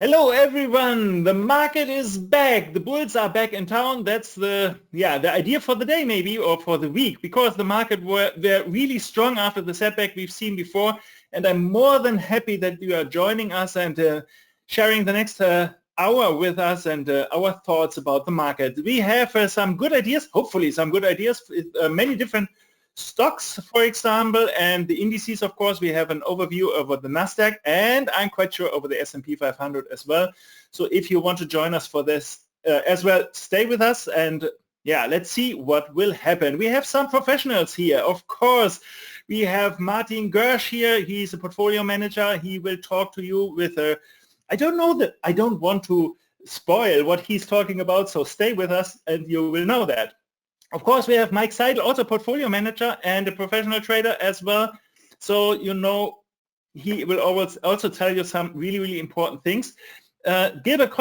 Hello everyone, the market is back, the bulls are back in town. That's the idea for the day maybe, or for the week, because the market were really strong after the setback we've seen before, and I'm more than happy that you are joining us and sharing the next hour with us and our thoughts about the market. We have some good ideas, hopefully some good ideas, with many different stocks, for example, and the indices. Of course, we have an overview over the Nasdaq, and I'm quite sure over the S&P 500 as well. So if you want to join us for this as well, stay with us, and let's see what will happen. We have some professionals here. Of course, we have Martin Gersch here. He's a portfolio manager. He will talk to you with I don't want to spoil what he's talking about, so stay with us and you will know that. Of course, we have Mike Seidel, also portfolio manager and a professional trader as well. So, he will always also tell you some really, really important things. Gilbert,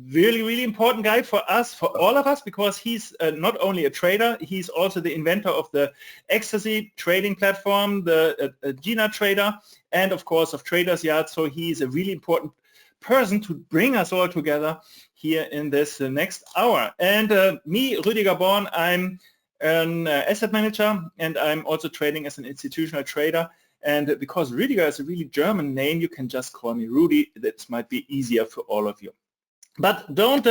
really, really important guy for us, for all of us, because he's not only a trader, he's also the inventor of the xTasyTraders trading platform, the Gina trader, and of course of Traders Yard. So he's a really important person to bring us all together here in this next hour. And me, Ruediger Born, I'm an asset manager, and I'm also trading as an institutional trader. And because Ruediger is a really German name, you can just call me Rudi. That might be easier for all of you. But don't,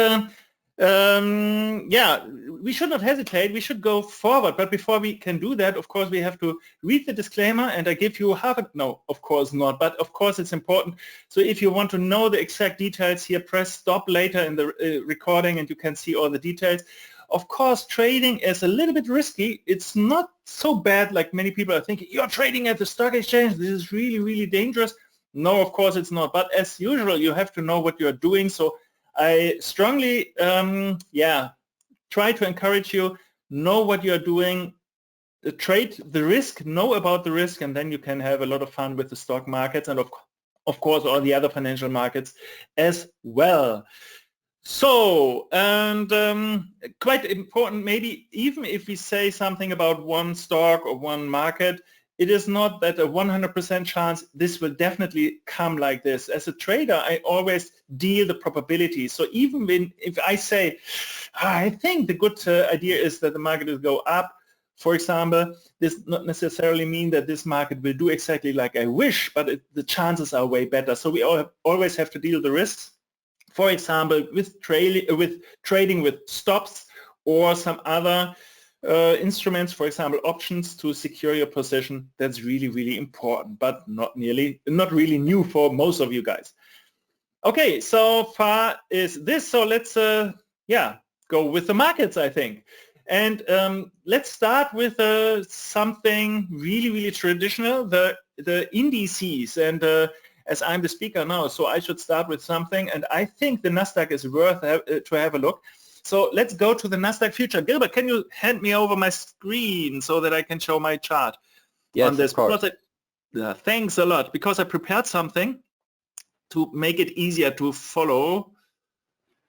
we should not hesitate. We should go forward. But before we can do that, of course, we have to read the disclaimer, and I give you no, of course not, but of course it's important. So if you want to know the exact details here, press stop later in the recording and you can see all the details. Of course, trading is a little bit risky. It's not so bad like many people are thinking. You're trading at the stock exchange. This is really, really dangerous. No, of course it's not. But as usual, you have to know what you're doing. So I strongly, try to encourage you, know what you're doing, trade the risk, know about the risk, and then you can have a lot of fun with the stock markets and of course all the other financial markets as well. So, and quite important, maybe even if we say something about one stock or one market, it is not that a 100% chance this will definitely come like this. As a trader, I always deal the probability. So even if I say, I think the good idea is that the market will go up, for example, this does not necessarily mean that this market will do exactly like I wish, but the chances are way better. So we always have to deal the risks. For example, with trading with stops or some other instruments, for example, options to secure your position. That's really, really important, but not really new for most of you guys. Okay, so far is this. So let's go with the markets, I think. And let's start with something really, really traditional, the indices. And as I'm the speaker now, so I should start with something, and I think the Nasdaq is worth to have a look. So let's go to the Nasdaq future. Gilbert, can you hand me over my screen so that I can show my chart on this? Of course. Thanks a lot, because I prepared something to make it easier to follow.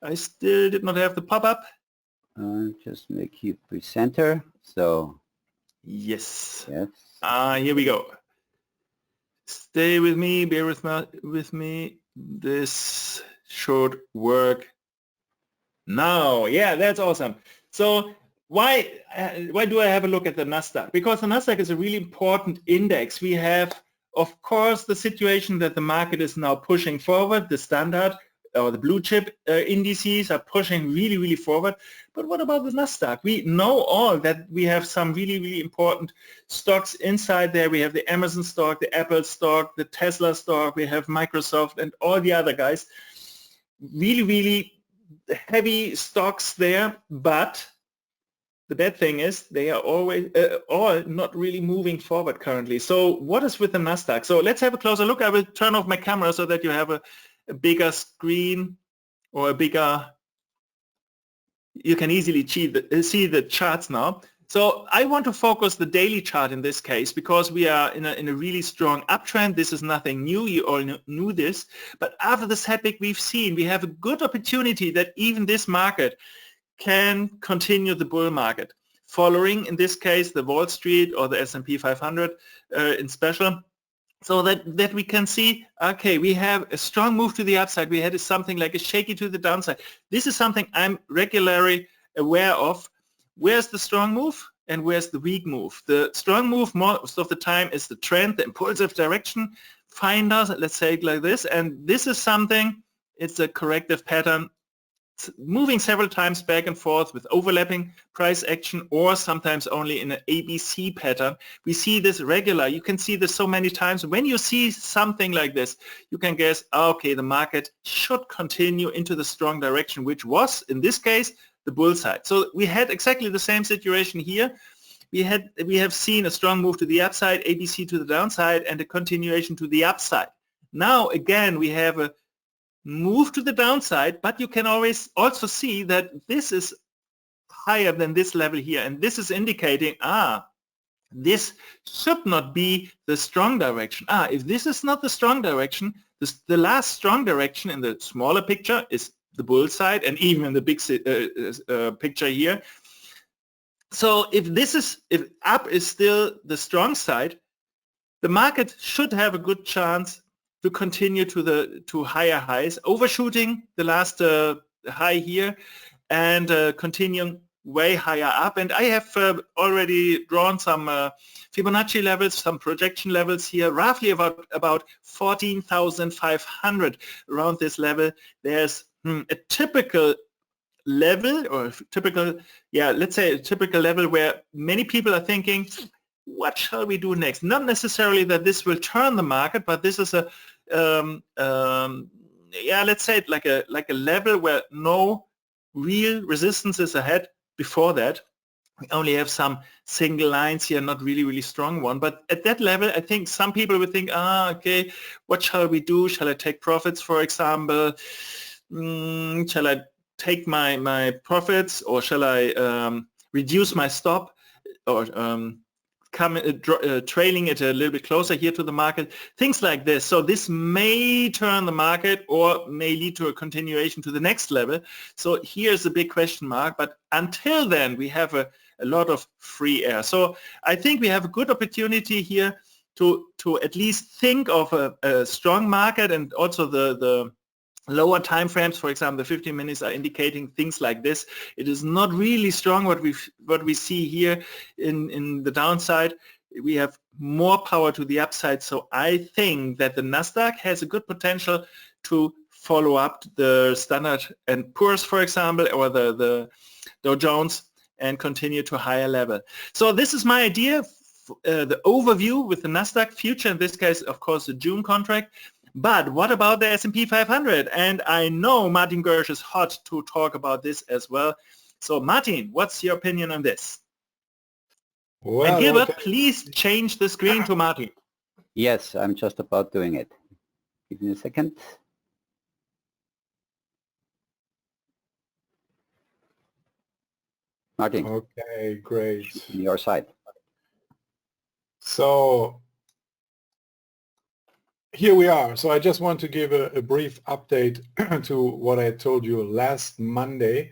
I still did not have the pop-up. Just make you presenter. So yes. Yes. Here we go. Stay with me, bear with me. This should work now. Yeah, that's awesome. So why do I have a look at the Nasdaq? Because the Nasdaq is a really important index. We have, of course, the situation that the market is now pushing forward. The standard or the blue chip indices are pushing really, really forward. But what about the Nasdaq? We know all that we have some really, really important stocks inside there. We have the Amazon stock, the Apple stock, the Tesla stock, we have Microsoft and all the other guys. Really, really heavy stocks there. But the bad thing is they are always all not really moving forward currently. So what is with the Nasdaq? So let's have a closer look. I will turn off my camera so that you have a bigger screen or a bigger, you can easily see the charts now. So I want to focus the daily chart in this case because we are in a really strong uptrend. This is nothing new. You all knew this. But after the setback we've seen, we have a good opportunity that even this market can continue the bull market. Following, in this case, the Wall Street or the S&P 500 in special, So that we can see, okay, we have a strong move to the upside. We had something like a shaky to the downside. This is something I'm regularly aware of. Where's the strong move and where's the weak move? The strong move most of the time is the trend, the impulsive direction finder, let's say it like this. And this is something, it's a corrective pattern, moving several times back and forth with overlapping price action or sometimes only in an ABC pattern. We see this regular. You can see this so many times. When you see something like this, you can guess, okay, the market should continue into the strong direction, which was, in this case, the bull side. So we had exactly the same situation here. We have seen a strong move to the upside, ABC to the downside, and a continuation to the upside. Now, again, we have a move to the downside, but you can always also see that this is higher than this level here, and this is indicating, this should not be the strong direction. If this is not the strong direction, the last strong direction in the smaller picture is the bull side, and even in the big picture here. So if up is still the strong side, the market should have a good chance to continue to higher highs, overshooting the last high here and continuing way higher up. And I have already drawn some Fibonacci levels, some projection levels here, roughly about 14,500 around this level. There's a typical level, or typical, let's say a typical level where many people are thinking, what shall we do next? Not necessarily that this will turn the market, but this is a let's say it like a level where no real resistance is ahead. Before that, we only have some single lines here, not really strong one. But at that level, I think some people would think, okay, what shall we do? Shall I take profits, for example? Shall I take my profits, or shall I reduce my stop, or trailing it a little bit closer here to the market, things like this. So this may turn the market or may lead to a continuation to the next level. So here's a big question mark, but until then we have a lot of free air. So I think we have a good opportunity here to at least think of a strong market, and also the lower time frames, for example, the 15 minutes are indicating things like this. It is not really strong what we see here in the downside. We have more power to the upside. So I think that the Nasdaq has a good potential to follow up the Standard & Poor's, for example, or the Dow Jones, and continue to higher level. So this is my idea, the overview with the Nasdaq future, in this case, of course, the June contract. But what about the S&P 500? And I know Martin Gersch is hot to talk about this as well. So Martin, what's your opinion on this? Well, and Gilbert, please change the screen to Martin. Yes, I'm just about doing it. Give me a second. Martin. Okay, great. On your side. So here we are. So I just want to give a brief update to what I told you last Monday.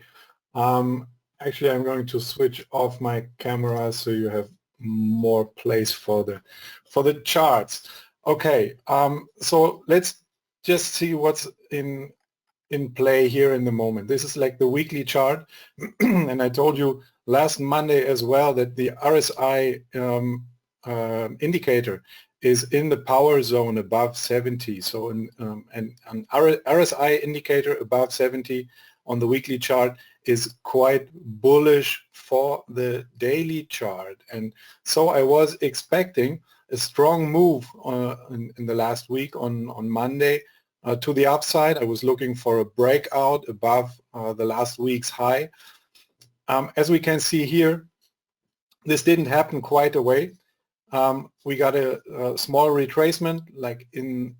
Actually, I'm going to switch off my camera so you have more place for the charts. Okay, so let's just see what's in play here in the moment. This is like the weekly chart, and I told you last Monday as well that the RSI indicator is in the power zone above 70. So an RSI indicator above 70 on the weekly chart is quite bullish for the daily chart. And so I was expecting a strong move in the last week on Monday to the upside. I was looking for a breakout above the last week's high. As we can see here, this didn't happen quite away. We got a small retracement like in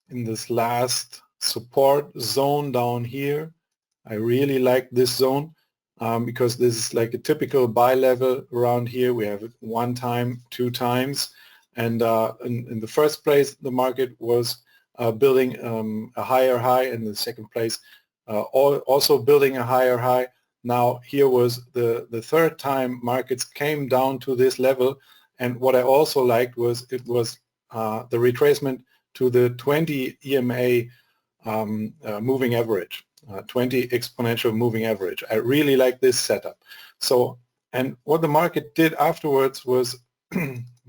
this last support zone down here. I really like this zone because this is like a typical buy level around here. We have it one time, two times, and in the first place the market was building a higher high, and in the second place also building a higher high. Now here was the third time markets came down to this level. And what I also liked was it was the retracement to the 20 EMA moving average, 20 exponential moving average. I really like this setup. So, and what the market did afterwards was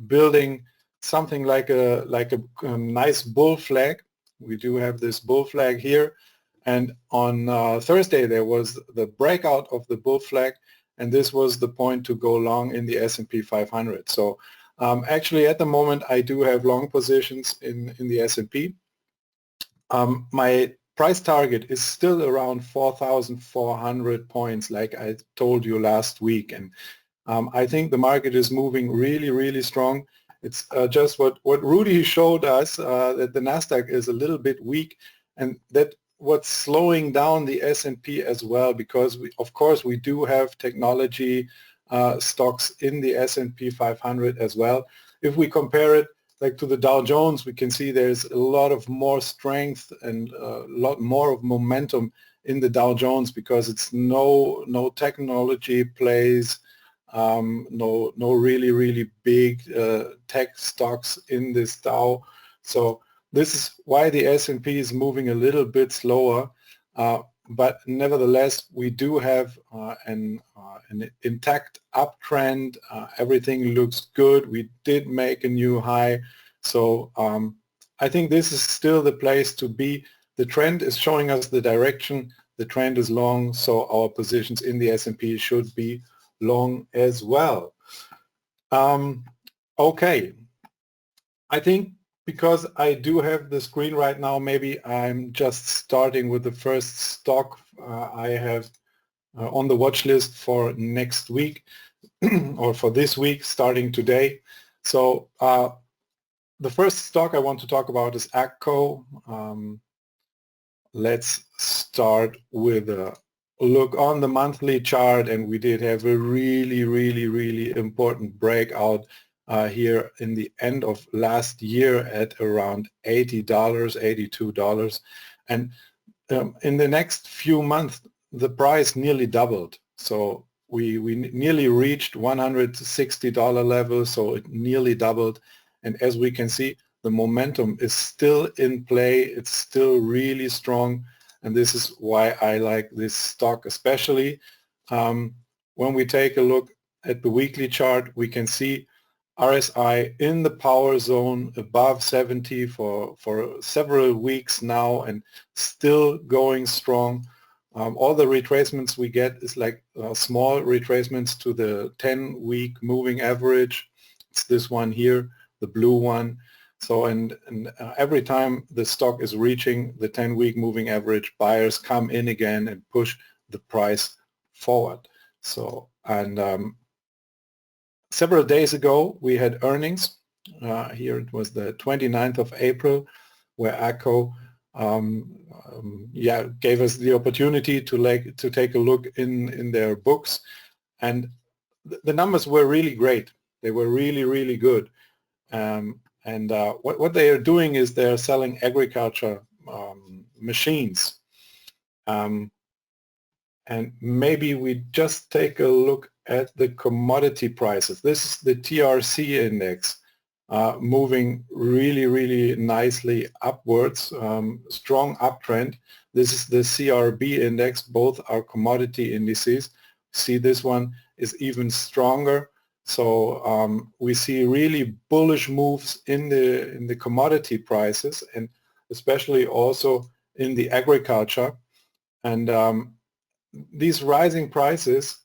building something like a nice bull flag. We do have this bull flag here, and on Thursday there was the breakout of the bull flag, and this was the point to go long in the S&P 500. So actually at the moment I do have long positions in the S&P. My price target is still around 4,400 points, like I told you last week, and I think the market is moving really, really strong. It's just what Rudi showed us, that the Nasdaq is a little bit weak, and that what's slowing down the S&P as well, because of course we do have technology stocks in the S&P 500 as well. If we compare it like to the Dow Jones, we can see there's a lot of more strength and a lot more of momentum in the Dow Jones, because it's no technology plays, no really big tech stocks in this Dow. So this is why the S&P is moving a little bit slower, but nevertheless we do have an intact uptrend. Everything looks good. We did make a new high, so I think this is still the place to be. The trend is showing us the direction. The trend is long, so our positions in the S&P should be long as well. Okay, I think because I do have the screen right now, maybe I'm just starting with the first stock I have on the watch list for next week or for this week starting today. So the first stock I want to talk about is AGCO. Let's start with a look on the monthly chart, and we did have a really important breakout here in the end of last year at around $80, $82, and in the next few months the price nearly doubled. So we nearly reached $160 level, so it nearly doubled, and as we can see, the momentum is still in play. It's still really strong, and this is why I like this stock especially. When we take a look at the weekly chart, we can see RSI in the power zone above 70 for several weeks now, and still going strong. All the retracements we get is like small retracements to the 10-week moving average. It's this one here, the blue one. So and every time the stock is reaching the 10-week moving average, buyers come in again and push the price forward. So, and several days ago we had earnings. Here it was the 29th of April, where AGCO gave us the opportunity to take a look in their books, and the numbers were really great. They were really good. And what they are doing is they are selling agriculture machines. And maybe we just take a look at the commodity prices. This is the TRC index, moving really nicely upwards, strong uptrend. This is the CRB index. Both are commodity indices. See, this one is even stronger. So we see really bullish moves in the commodity prices, and especially also in the agriculture. And these rising prices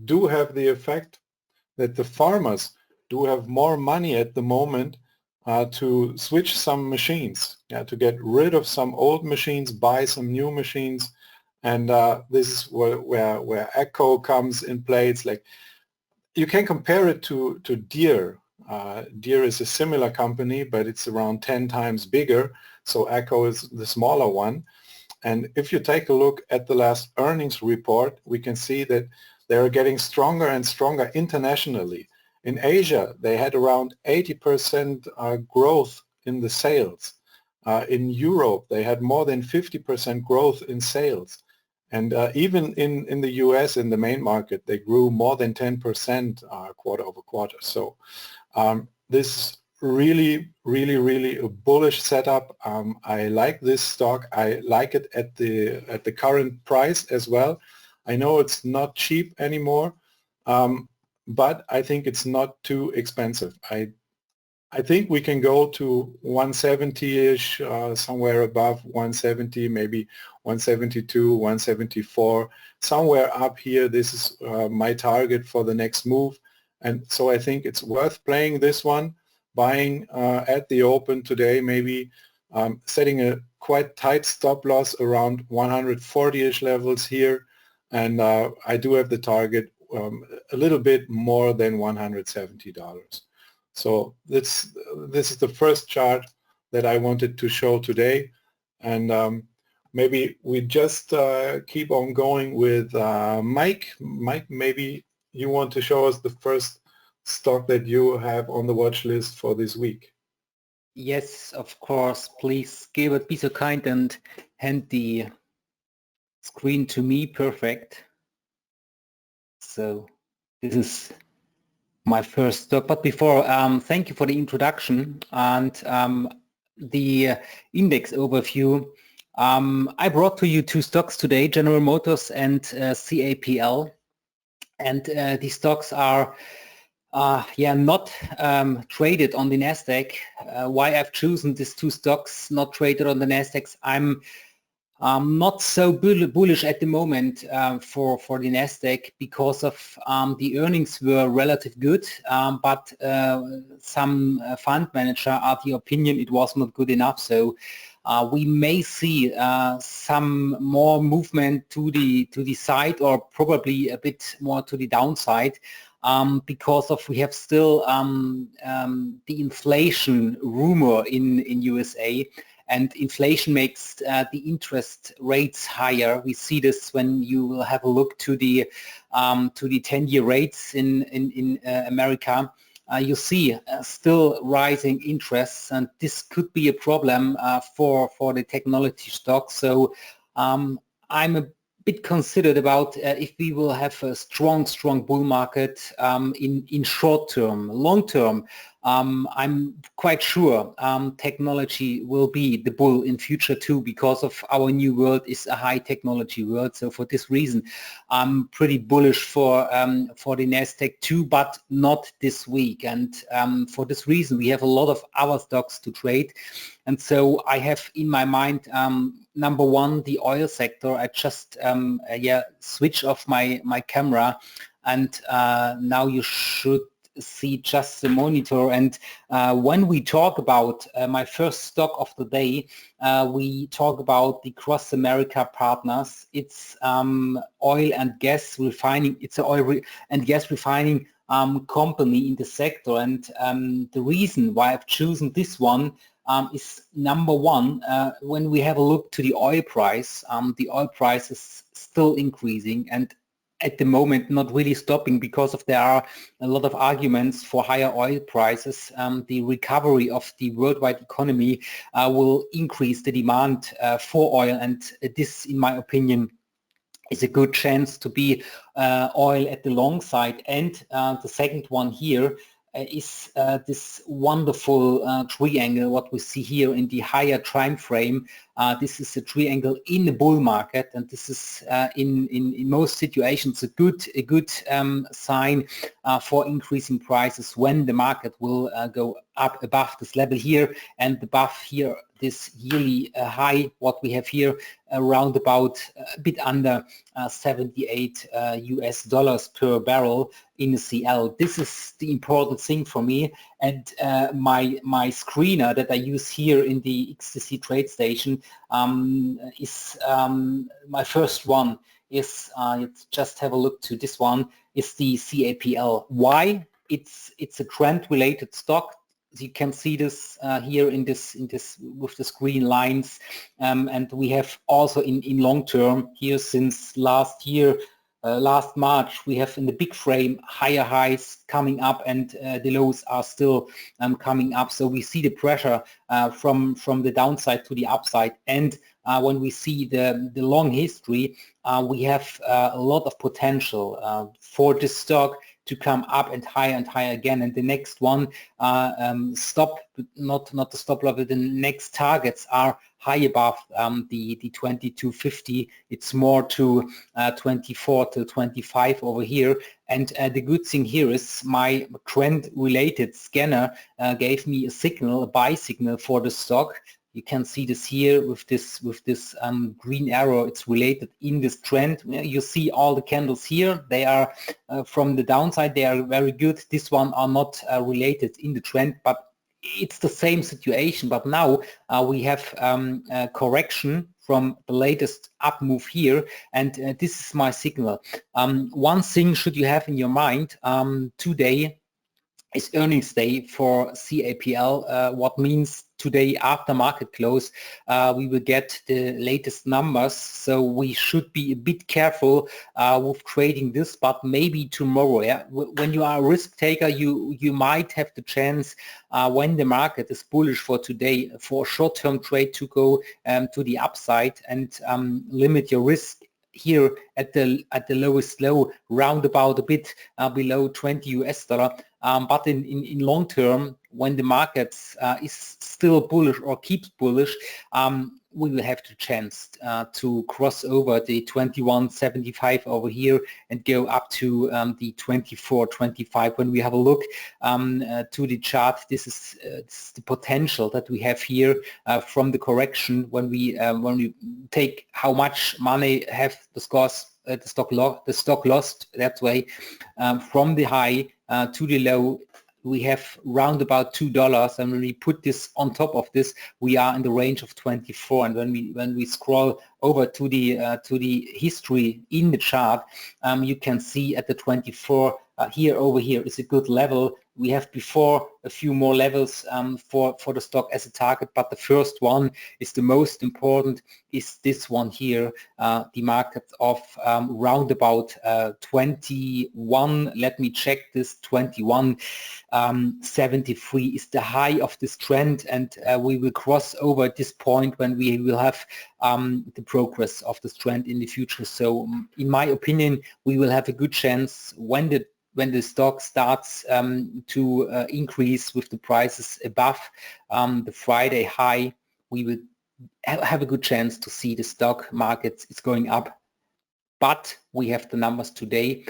do have the effect that the farmers do have more money at the moment to switch some machines, to get rid of some old machines, buy some new machines. And this is where AGCO comes in play. It's like, you can compare it to Deere. Deere is a similar company, but it's around 10 times bigger. So AGCO is the smaller one. And if you take a look at the last earnings report, we can see that they're getting stronger and stronger internationally. In Asia, they had around 80% growth in the sales. In Europe, they had more than 50% growth in sales. And even in the US, in the main market, they grew more than 10% quarter over quarter. So this is really a bullish setup. I like this stock. I like it at the current price as well. I know it's not cheap anymore, but I think it's not too expensive. I think we can go to 170-ish, somewhere above 170, maybe 172, 174, somewhere up here. This is my target for the next move. And so I think it's worth playing this one, buying at the open today, maybe setting a quite tight stop loss around 140-ish levels here. And I do have the target a little bit more than $170. So this is the first chart that I wanted to show today. And maybe we just keep on going with Mike. Mike, maybe you want to show us the first stock that you have on the watch list for this week. Yes, of course. Please, Gilbert, be so kind and hand the screen to me. Perfect. So this is my first stock. But before, thank you for the introduction and the index overview. I brought to you two stocks today, General Motors and CAPL. And these stocks are not traded on the Nasdaq. Why I've chosen these two stocks not traded on the Nasdaq, I'm not so bullish at the moment for the Nasdaq because of the earnings were relatively good, but some fund manager are the opinion it was not good enough. So we may see some more movement to the side, or probably a bit more to the downside, because of we have still the inflation rumor in USA, and inflation makes the interest rates higher. We see this when you will have a look to the 10-year rates in America. You see still rising interests, and this could be a problem for the technology stocks. So I'm a bit considered about if we will have a strong bull market in short term. Long term, I'm quite sure technology will be the bull in future too, because of our new world is a high technology world. So for this reason, I'm pretty bullish for the Nasdaq too, but not this week. And for this reason, we have a lot of other stocks to trade. And so I have in my mind, number one, the oil sector. I just switch off my camera, and now you should see just the monitor. And when we talk about my first stock of the day, we talk about the Cross America Partners. It's oil and gas refining. It's an oil and gas refining company in the sector. And the reason why I've chosen this one is number one, when we have a look to the oil price is still increasing, and at the moment not really stopping, because of there are a lot of arguments for higher oil prices. The recovery of the worldwide economy will increase the demand for oil, and this, in my opinion, is a good chance to be oil at the long side. And the second one here is this wonderful triangle, what we see here in the higher time frame. This is a triangle in the bull market, and this is in most situations a good sign for increasing prices when the market will go up above this level here and above here this yearly high what we have here, around about a bit under $78 US per barrel in the CL. This is the important thing for me. And my screener that I use here in the xTasyTraders TradeStation is my first one is just have a look to this one, is the CAPL. Why? It's a trend related stock. You can see this here in this with the green lines, and we have also in long term here since last year, last March, we have in the big frame higher highs coming up, and the lows are still coming up. So we see the pressure from the downside to the upside. And when we see the long history, we have a lot of potential for this stock to come up and higher again. And the next one, stop, not the stop level, the next targets are high above the 2250. It's more to 24 to 25 over here. And the good thing here is my trend related scanner gave me a signal, a buy signal for the stock. You can see this here with this green arrow. It's related in this trend. You see all the candles here. They are from the downside. They are very good. This one are not related in the trend, but it's the same situation. But now we have a correction from the latest up move here, and this is my signal. One thing should you have in your mind, today is earnings day for CAPL, what means today after market close we will get the latest numbers, so we should be a bit careful with trading this, but maybe tomorrow. Yeah, when you are a risk taker, you might have the chance when the market is bullish for today for a short-term trade to go to the upside and limit your risk here at the lowest low, roundabout a bit below $20 US. But in long term, when the market is still bullish or keeps bullish, we will have the chance to cross over the 2175 over here and go up to the 2425. When we have a look to the chart, this is the potential that we have here from the correction. When we take how much money have the stock lost that way, from the high to the low, we have round about $2, and when we put this on top of this, we are in the range of 24. And when we scroll over to the history in the chart, you can see at the 24 here over here is a good level. We have before a few more levels for the stock as a target, but the first one is the most important, is this one here, the market of roundabout 21. Let me check this. 21.73 is the high of this trend, and we will cross over at this point when we will have the progress of this trend in the future. So in my opinion, we will have a good chance when the stock starts to increase with the prices above the Friday high. We will have a good chance to see the stock market is going up. But we have the numbers today.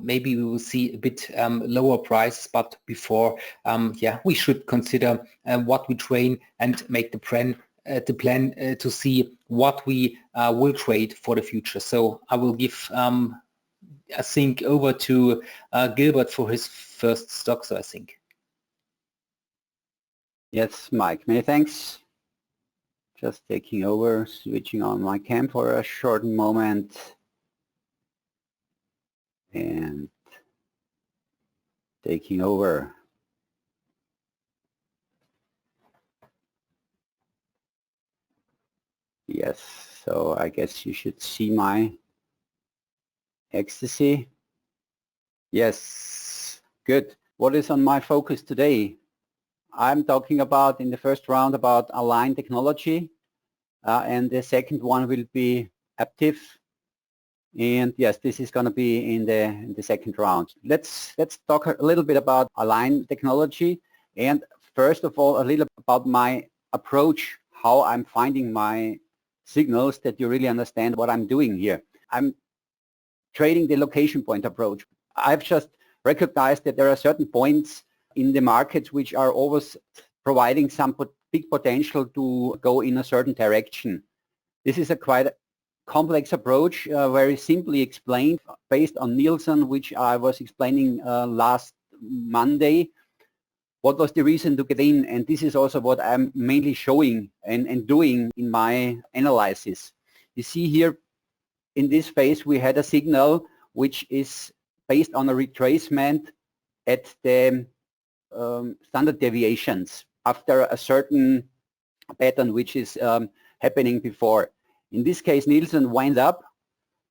Maybe we will see a bit lower prices, but before, yeah, we should consider what we train and make the plan to see what we will trade for the future. So I will give I think over to Gilbert for his first stock, so I think. Yes, Mike, many thanks. Just taking over, switching on my cam for a short moment and taking over. Yes, so I guess you should see my xTasy. Yes, good. What is on my focus today? I'm talking about in the first round about Allign technology, and the second one will be Aptiv. And yes, this is going to be in the second round. Let's talk a little bit about Allign technology, and first of all a little about my approach, how I'm finding my signals, that you really understand what I'm doing here. I'm trading the location point approach. I've just recognized that there are certain points in the markets which are always providing some big potential to go in a certain direction. This is a quite complex approach, very simply explained based on Nielsen, which I was explaining last Monday. What was the reason to get in? And this is also what I'm mainly showing and doing in my analysis. You see here, in this phase, we had a signal which is based on a retracement at the standard deviations after a certain pattern which is happening before. In this case, Nielsen went up.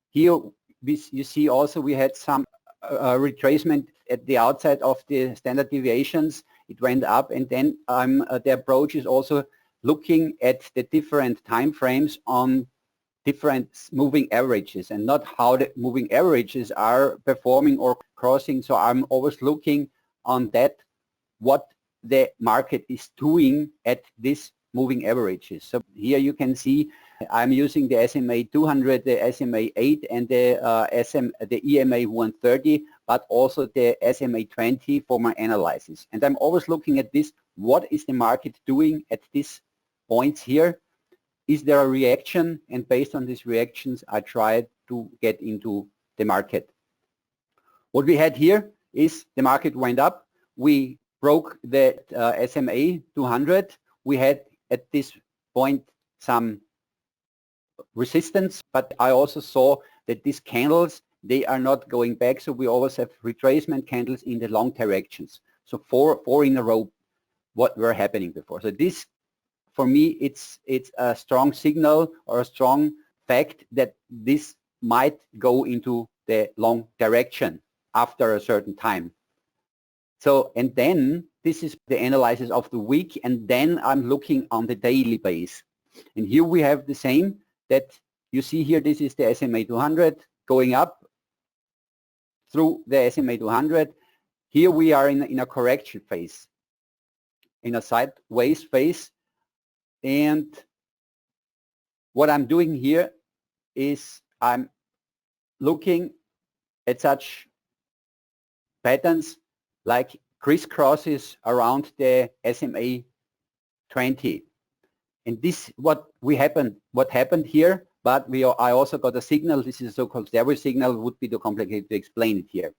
Here, you see also we had some retracement at the outside of the standard deviations. It went up, and then the approach is also looking at the different time frames on different moving averages and not how the moving averages are performing or crossing. So I'm always looking on that, what the market is doing at this moving averages. So here you can see I'm using the SMA 200, the SMA 8 and the EMA 130, but also the SMA 20 for my analysis. And I'm always looking at this, what is the market doing at these points here? Is there a reaction? And based on these reactions, I try to get into the market. What we had here is the market went up. We broke the SMA 200. We had at this point some resistance, but I also saw that these candles, they are not going back. So we always have retracement candles in the long directions. So four in a row, what were happening before. So this, for me, it's a strong signal or a strong fact that this might go into the long direction after a certain time. So, and then this is the analysis of the week, and then I'm looking on the daily base. And here we have the same, that you see here, this is the SMA 200 going up through the SMA 200. Here we are in a correction phase, in a sideways phase. And what I'm doing here is I'm looking at such patterns like crisscrosses around the SMA 20. And this what happened here, but I also got a signal. This is a so-called stairway signal. Would be too complicated to explain it here.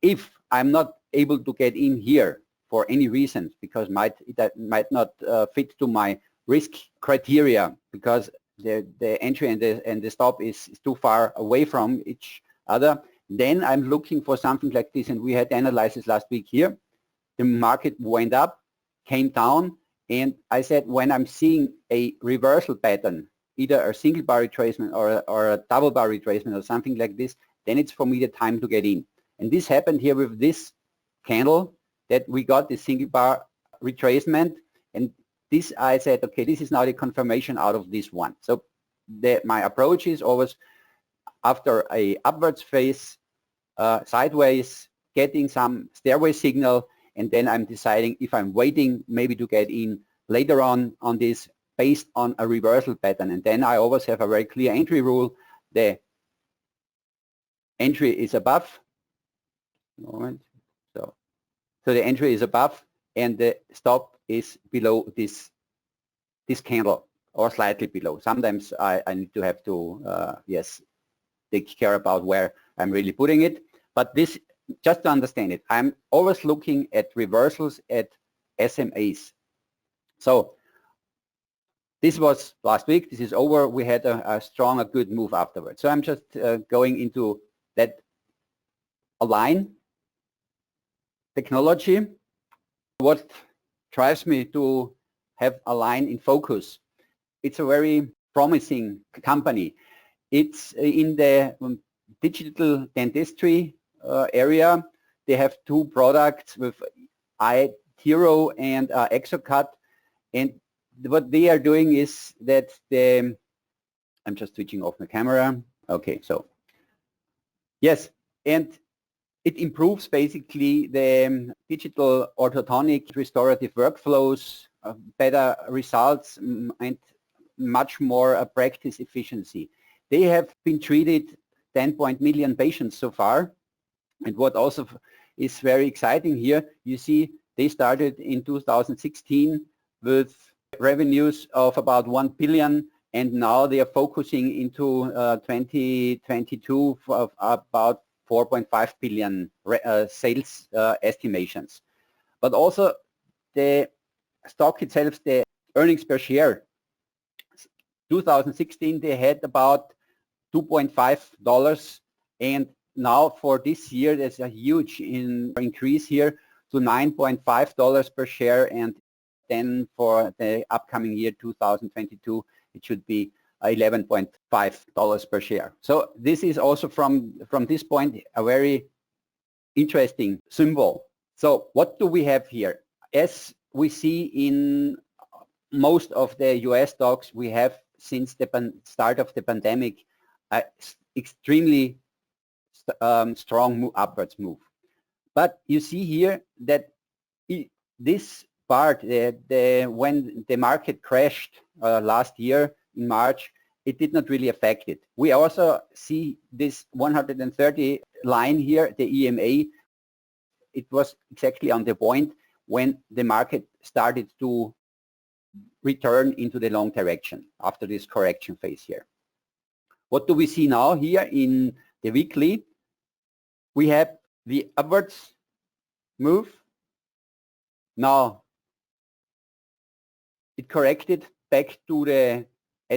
If I'm not able to get in here for any reason, because that might not fit to my risk criteria, because the entry and the stop is too far away from each other, then I'm looking for something like this. And we had analysis last week here. The market went up, came down, and I said, when I'm seeing a reversal pattern, either a single bar retracement or a double bar retracement or something like this, then it's for me the time to get in. And this happened here with this candle, that we got the single bar retracement, and this I said, okay, this is now the confirmation out of this one. So my approach is always, after a upwards phase, sideways, getting some stairway signal, and then I'm deciding if I'm waiting maybe to get in later on this based on a reversal pattern. And then I always have a very clear entry rule. The entry is above. Moment. So the entry is above and the stop is below this candle or slightly below. Sometimes I need to have to take care about where I'm really putting it. But this, just to understand it, I'm always looking at reversals at SMAs. So this was last week. This is over. We had a good move afterwards. So I'm just going into that Allign technology. What drives me to have Allign in focus? It's a very promising company. It's in the digital dentistry area. They have two products with iTero and AGCO, and what they are doing is that I'm just switching off my camera. Okay, so yes, and it improves basically the digital orthodontic restorative workflows, better results, and much more practice efficiency. They have been treated 10 million patients so far. And what also is very exciting here, you see they started in 2016 with revenues of about 1 billion, and now they are focusing into 2022 for about 4.5 billion sales estimations. But also the stock itself, the earnings per share, 2016 they had about $2.5, and now for this year there's a huge increase here to $9.5 per share, and then for the upcoming year 2022 it should be $11.5 per share. So this is also from this point a very interesting symbol. So what do we have here? As we see in most of the US stocks, we have since the start of the pandemic extremely strong upwards move. But you see here that this part, when the market crashed last year in March, it did not really affect it. We also see this 130 line here, the EMA. It was exactly on the point when the market started to return into the long direction after this correction phase here. What do we see now here in the weekly? We have the upwards move. Now it corrected back to the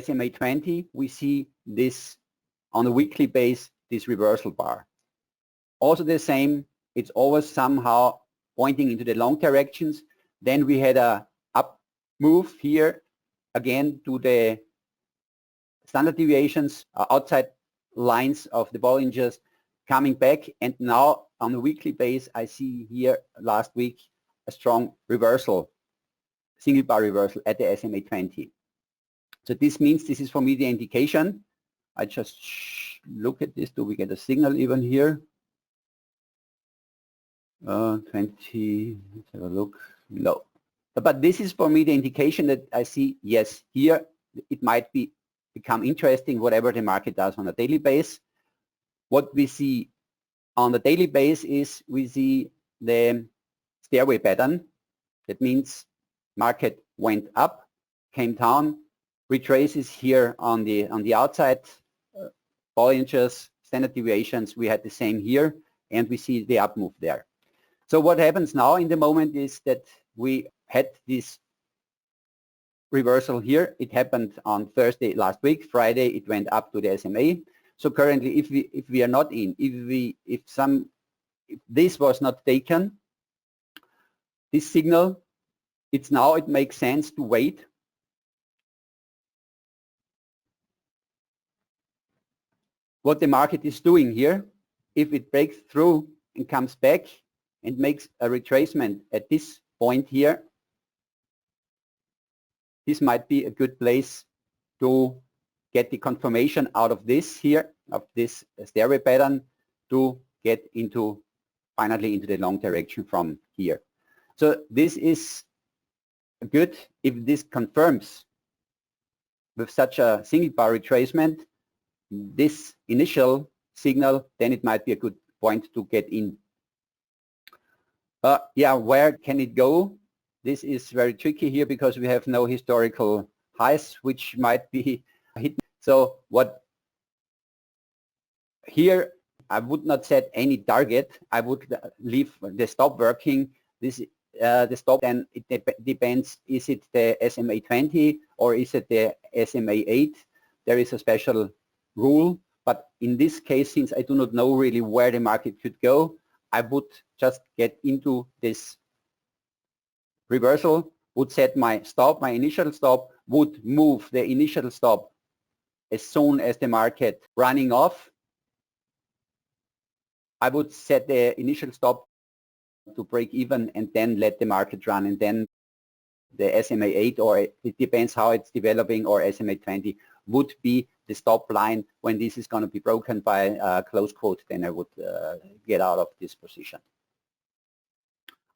SMA 20. We see this on a weekly base, this reversal bar. Also the same, it's always somehow pointing into the long directions. Then we had a up move here again to the standard deviations, outside lines of the Bollingers coming back, and now on a weekly base I see here last week a strong reversal, single bar reversal at the SMA 20. So this means, this is for me the indication. I just look at this. Do we get a signal even here? 20, let's have a look. No. But this is for me the indication that I see, yes, here it might become interesting, whatever the market does on a daily base. What we see on the daily base is we see the stairway pattern. That means market went up, came down, retraces here on the outside, Bollingers, standard deviations, we had the same here, and we see the up move there. So what happens now in the moment is that we had this reversal here. It happened on Thursday last week. Friday it went up to the SMA. So currently, if we are not in, if this was not taken, this signal, it makes sense to wait. What the market is doing here, if it breaks through and comes back and makes a retracement at this point here, this might be a good place to get the confirmation out of this here, of this stairway pattern, to get finally into the long direction from here. So this is good. If this confirms with such a single bar retracement, this initial signal, then it might be a good point to get in. Yeah, where can it go? This is very tricky here because we have no historical highs which might be hit. So what here, I would not set any target. I would leave the stop working. This the stop, then it depends, is it the SMA 20 or is it the SMA 8? There is a special rule, but in this case, since I do not know really where the market could go, I would just get into this reversal, would set my stop, my initial stop, would move the initial stop as soon as the market running off. I would set the initial stop to break even and then let the market run, and then the SMA 8, or it depends how it's developing, or SMA 20 would be the stop line. When this is going to be broken by a close quote, then I would get out of this position.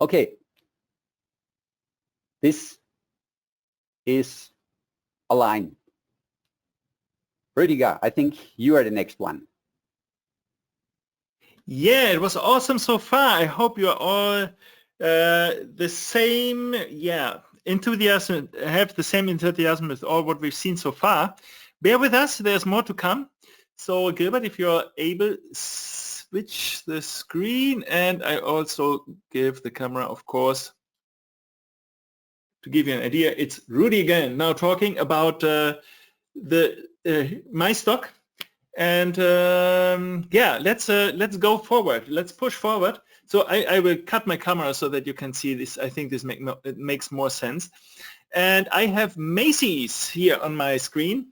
Okay, this is Allign. Ruediger, I think you are the next one. Yeah, it was awesome so far. I hope you are all the same, enthusiasm, have the same enthusiasm with all what we've seen so far. Bear with us, there's more to come. So Gilbert, if you're able, switch the screen, and I also give the camera, of course, to give you an idea. It's Rudi again, now talking about my stock. And let's go forward. Let's push forward. So I will cut my camera so that you can see this. I think this makes more sense. And I have Macy's here on my screen.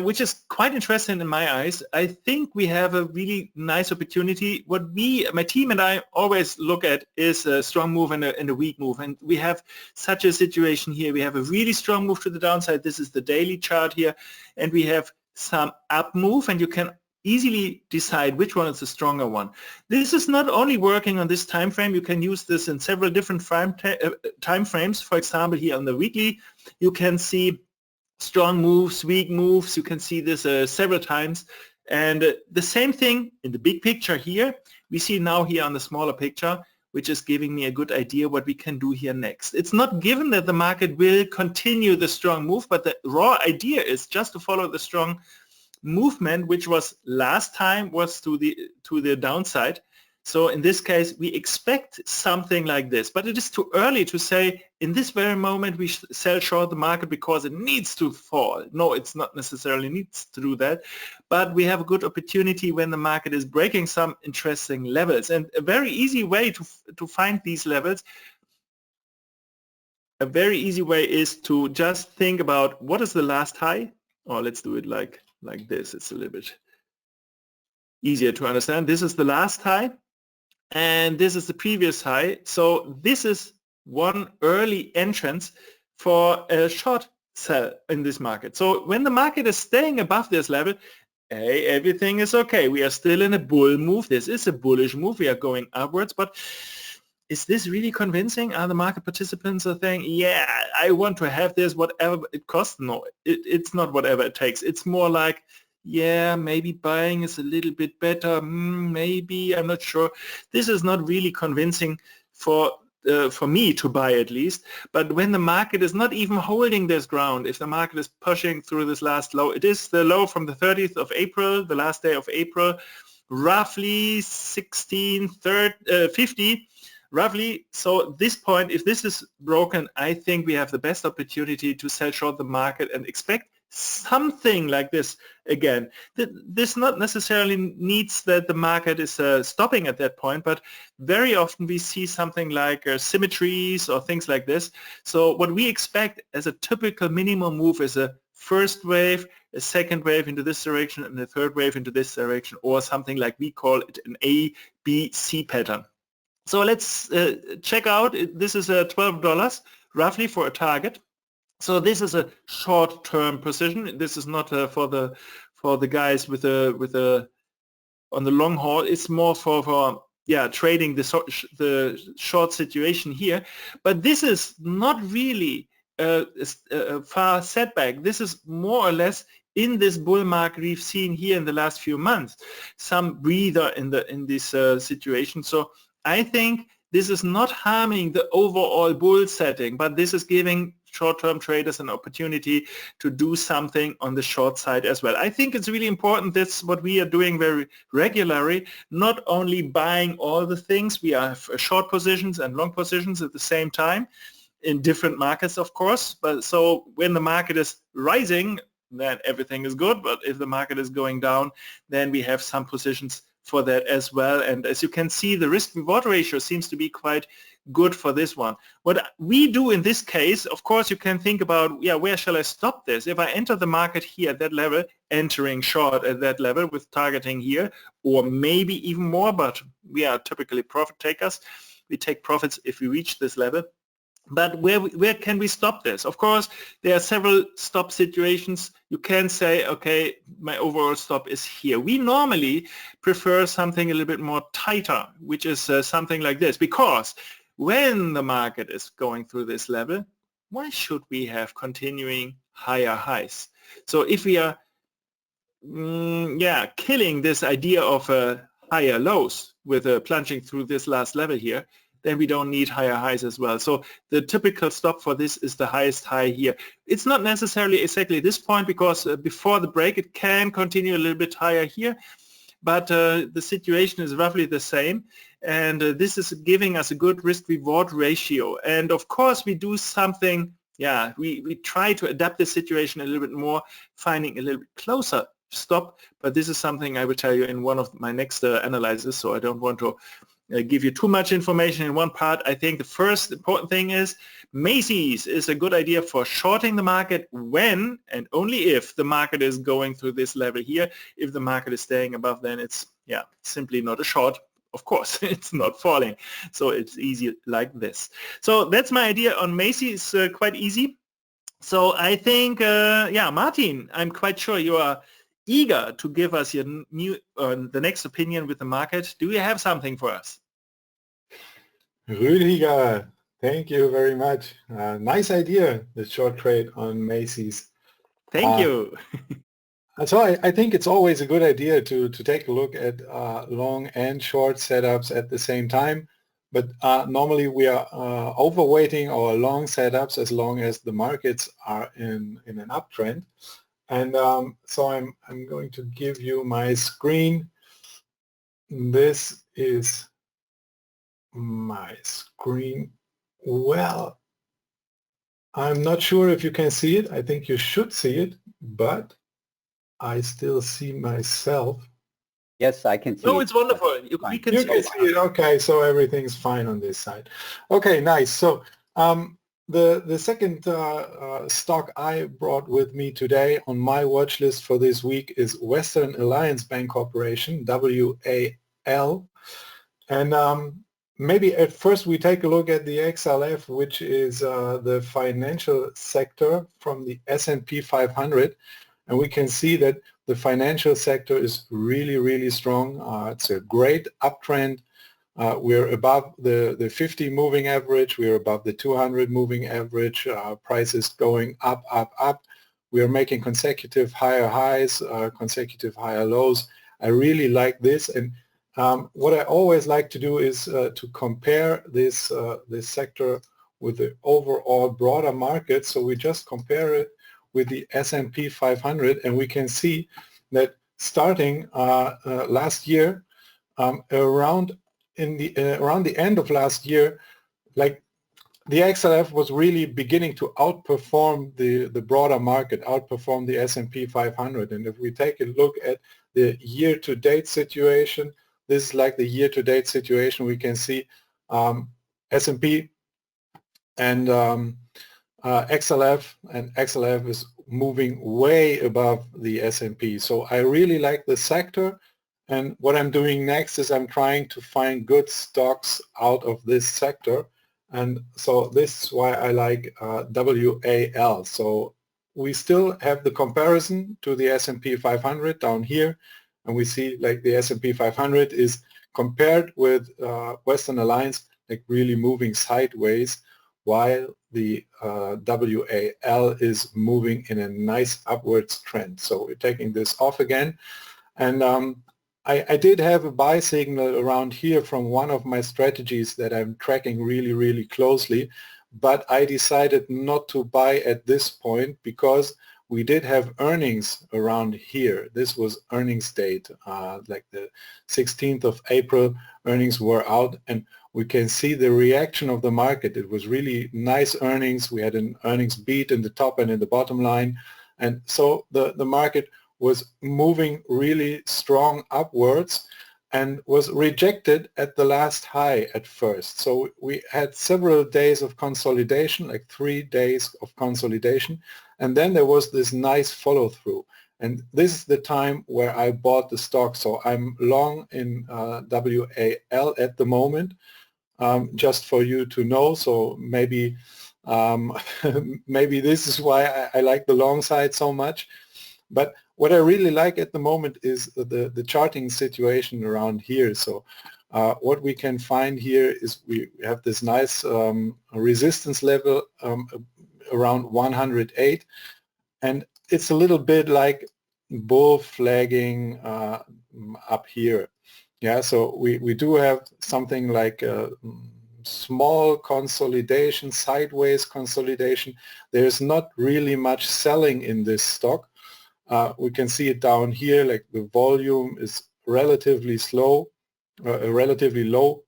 which is quite interesting in my eyes. I think we have a really nice opportunity. What my team and I always look at is a strong move and a weak move. And we have such a situation here. We have a really strong move to the downside. This is the daily chart here. And we have some up move, and you can easily decide which one is the stronger one. This is not only working on this time frame. You can use this in several different time frames. For example, here on the weekly, you can see strong moves, weak moves. You can see this several times. And the same thing in the big picture here, we see now here on the smaller picture, which is giving me a good idea what we can do here next. It's not given that the market will continue the strong move, but the raw idea is just to follow the strong movement, which was last time was to the downside. So in this case, we expect something like this, but it is too early to say in this very moment we sell short the market because it needs to fall. No, it's not necessarily needs to do that, but we have a good opportunity when the market is breaking some interesting levels. And a very easy way to find these levels, a very easy way is to just think about what is the last high, or let's do it like this. It's a little bit easier to understand. This is the last high, and this is the previous high. So this is one early entrance for a short sell in this market. So when the market is staying above this level, hey, everything is okay. We are still in a bull move. This is a bullish move. We are going upwards, but is this really convincing? Are the market participants are saying, yeah, I want to have this, whatever it costs? No, it's not whatever it takes. It's more like, yeah, maybe buying is a little bit better. Maybe, I'm not sure. This is not really convincing for me to buy, at least. But when the market is not even holding this ground, if the market is pushing through this last low, it is the low from the 30th of April, the last day of April, roughly 1650. Roughly, so this point, if this is broken, I think we have the best opportunity to sell short the market and expect something like this again. This not necessarily needs that the market is stopping at that point, but very often we see something like symmetries or things like this. So what we expect as a typical minimum move is a first wave, a second wave into this direction, and a third wave into this direction, or something like we call it an A, B, C pattern. So let's check out. This is $12 roughly for a target. So this is a short-term position. This is not for the guys with a on the long haul. It's more for trading the short situation here. But this is not really a far setback. This is more or less in this bull market we've seen here in the last few months, some breather in this situation. So I think this is not harming the overall bull setting, but this is giving short-term traders an opportunity to do something on the short side as well. I think it's really important. That's what we are doing very regularly, not only buying all the things. We have short positions and long positions at the same time in different markets, of course. But so when the market is rising, then everything is good. But if the market is going down, then we have some positions for that as well. And as you can see, the risk-reward ratio seems to be quite good for this one. What we do in this case, of course, you can think about, where shall I stop this? If I enter the market here at that level, entering short at that level with targeting here, or maybe even more, but we are typically profit takers. We take profits if we reach this level. But where can we stop this? Of course, there are several stop situations. You can say, okay, my overall stop is here. We normally prefer something a little bit more tighter, which is something like this, because when the market is going through this level, why should we have continuing higher highs? So if we are, killing this idea of higher lows with plunging through this last level here, then we don't need higher highs as well. So the typical stop for this is the highest high here. It's not necessarily exactly this point, because before the break it can continue a little bit higher here, but the situation is roughly the same, and this is giving us a good risk-reward ratio. And of course we do something, we try to adapt the situation a little bit more, finding a little bit closer stop, but this is something I will tell you in one of my next analyses, so I don't want to give you too much information in one part. I think the first important thing is Macy's is a good idea for shorting the market when and only if the market is going through this level here. If the market is staying above, then it's simply not a short. Of course, it's not falling. So it's easy like this. So that's my idea on Macy. It's quite easy. So I think, Martin, I'm quite sure you are eager to give us your the next opinion with the market. Do you have something for us? Ruediger, thank you very much. Nice idea, the short trade on Macy's. Thank you. So I think it's always a good idea to take a look at long and short setups at the same time. But normally we are overweighting our long setups as long as the markets are in an uptrend. And so I'm going to give you my screen. This is my screen. Well, I'm not sure if you can see it. I think you should see it, but I still see myself. Yes, I can see it. It's wonderful. You can see it. Okay, so everything's fine on this side. Okay, nice. So the second stock I brought with me today on my watch list for this week is Western Alliance Bancorporation, WAL. And maybe at first we take a look at the XLF, which is the financial sector from the S&P 500. And we can see that the financial sector is really, really strong. It's a great uptrend. We're above the 50 moving average. We're above the 200 moving average. Prices going up, up, up. We are making consecutive higher highs, consecutive higher lows. I really like this. And what I always like to do is to compare this sector with the overall broader market. So we just compare it with the S&P 500, and we can see that starting last year, around the end of last year, like the XLF was really beginning to outperform the broader market, outperform the S&P 500. And if we take a look at the year-to-date situation, this is like the year-to-date situation. We can see S&P and XLF, and XLF is moving way above the S&P. So I really like the sector, and what I'm doing next is I'm trying to find good stocks out of this sector, and so this is why I like WAL. So we still have the comparison to the S&P 500 down here, and we see like the S&P 500 is compared with Western Alliance like really moving sideways, while the WAL is moving in a nice upwards trend. So we're taking this off again. And I did have a buy signal around here from one of my strategies that I'm tracking really, really closely, but I decided not to buy at this point because we did have earnings around here. This was earnings date, like the 16th of April, earnings were out, and we can see the reaction of the market. It was really nice earnings. We had an earnings beat in the top and in the bottom line. And so the market was moving really strong upwards and was rejected at the last high at first. So we had several days of consolidation, like 3 days of consolidation. And then there was this nice follow through. And this is the time where I bought the stock. So I'm long in WAL at the moment. Just for you to know, so maybe maybe this is why I like the long side so much. But what I really like at the moment is the charting situation around here. So what we can find here is we have this nice resistance level around 108, and it's a little bit like bull flagging up here. Yeah, so we do have something like a small consolidation, sideways consolidation. There's not really much selling in this stock. We can see it down here, like the volume is relatively slow, relatively low.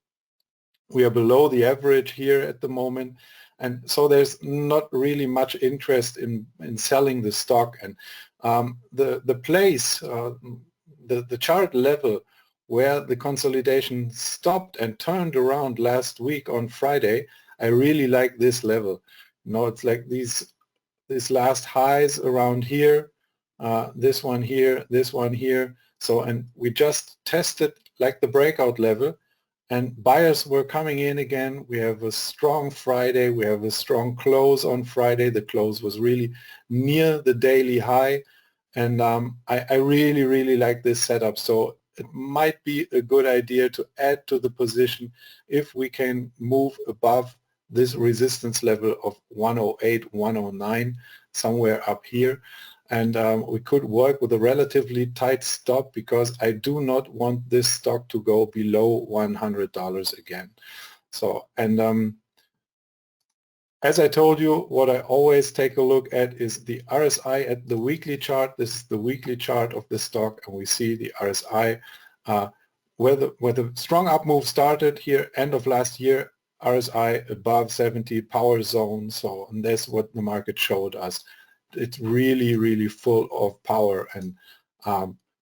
We are below the average here at the moment. And so there's not really much interest in selling the stock. And the place, the chart level where the consolidation stopped and turned around last week on Friday, I really like this level. You know, it's like these last highs around here, this one here, this one here. So, and we just tested like the breakout level, and buyers were coming in again. We have a strong Friday. We have a strong close on Friday. The close was really near the daily high, and I really, really like this setup. So it might be a good idea to add to the position if we can move above this resistance level of 108, 109, somewhere up here. And we could work with a relatively tight stop, because I do not want this stock to go below $100 again. So, and as I told you, what I always take a look at is the RSI at the weekly chart. This is the weekly chart of the stock, and we see the RSI where the strong up move started here end of last year. RSI above 70, power zone. So, and that's what the market showed us. It's really, really full of power, and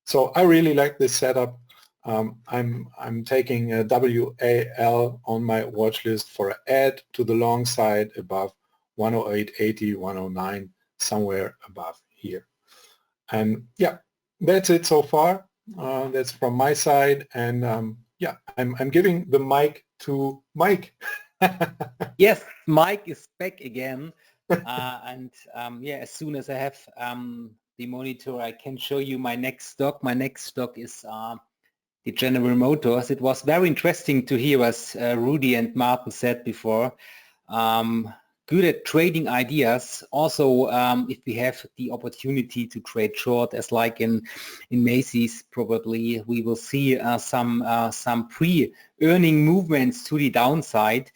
so I really like this setup. I'm taking a WAL on my watch list for an add to the long side above 108.80, 109, somewhere above here. And yeah, that's it so far. That's from my side, and yeah, I'm giving the mic to Mike. Yes, Mike is back again. And yeah, as soon as I have the monitor, I can show you my next stock. My next stock is the General Motors. It was very interesting to hear, as Rudi and Martin said before, good at trading ideas. Also, if we have the opportunity to trade short, as like in Macy's, probably we will see some pre-earning movements to the downside.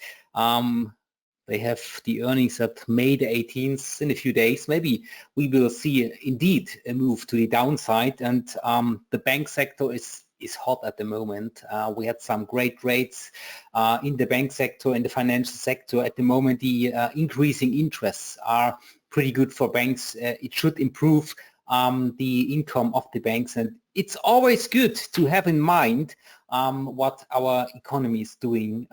They have the earnings at May the 18th in a few days. Maybe we will see indeed a move to the downside, and the bank sector is hot at the moment. We had some great rates in the bank sector, in the financial sector. At the moment, the increasing interests are pretty good for banks. It should improve the income of the banks, and it's always good to have in mind what our economy is doing.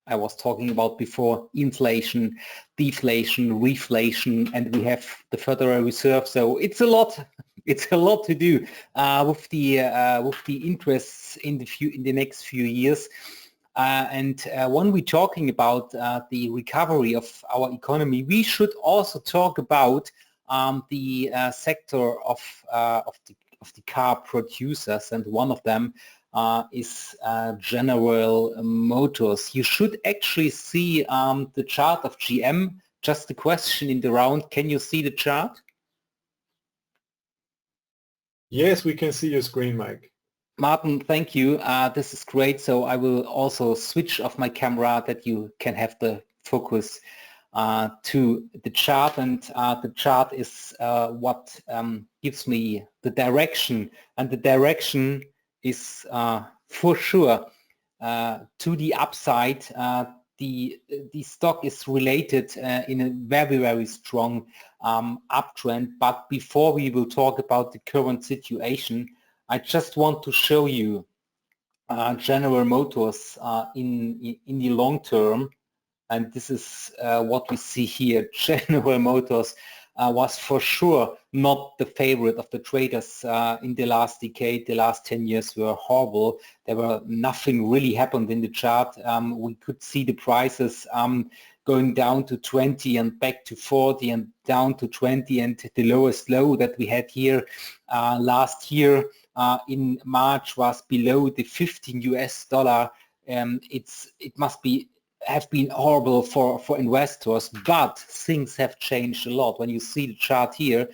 I was talking about before, inflation, deflation, reflation, and we have the Federal Reserve. So it's a lot. It's a lot to do with the interests in the next few years. And when we're talking about the recovery of our economy, we should also talk about the sector of the car producers, and one of them is General Motors. You should actually see the chart of GM. Just a question in the round. Can you see the chart? Yes, we can see your screen, Mike. Martin, thank you. This is great. So I will also switch off my camera that you can have the focus to the chart, and the chart is what gives me the direction, and the direction is for sure to the upside. The stock is related in a very, very strong uptrend. But before we will talk about the current situation, I just want to show you General Motors in the long term. And this is what we see here. General Motors was for sure not the favorite of the traders in the last decade. The last 10 years were horrible. There were nothing really happened in the chart. We could see the prices going down to 20 and back to 40 and down to 20, and the lowest low that we had here last year in March was below the $15. It must have been horrible for investors, but things have changed a lot. When you see the chart here,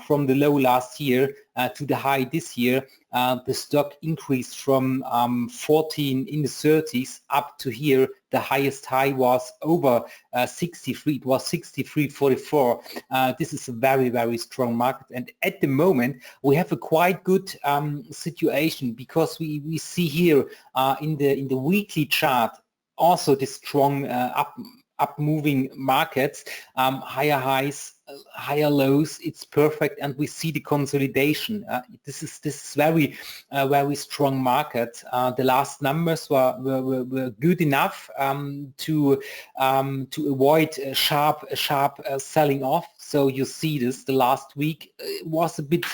from the low last year to the high this year, the stock increased from 14 in the 30s up to here. The highest high was over 63. It was 63.44. This is a very, very strong market, and at the moment we have a quite good situation, because we see here in the weekly chart also the strong up moving markets, higher highs, higher lows, it's perfect, and we see the consolidation. This is very strong market. The last numbers were good enough to avoid a sharp selling off. So you see this. The last week was a bit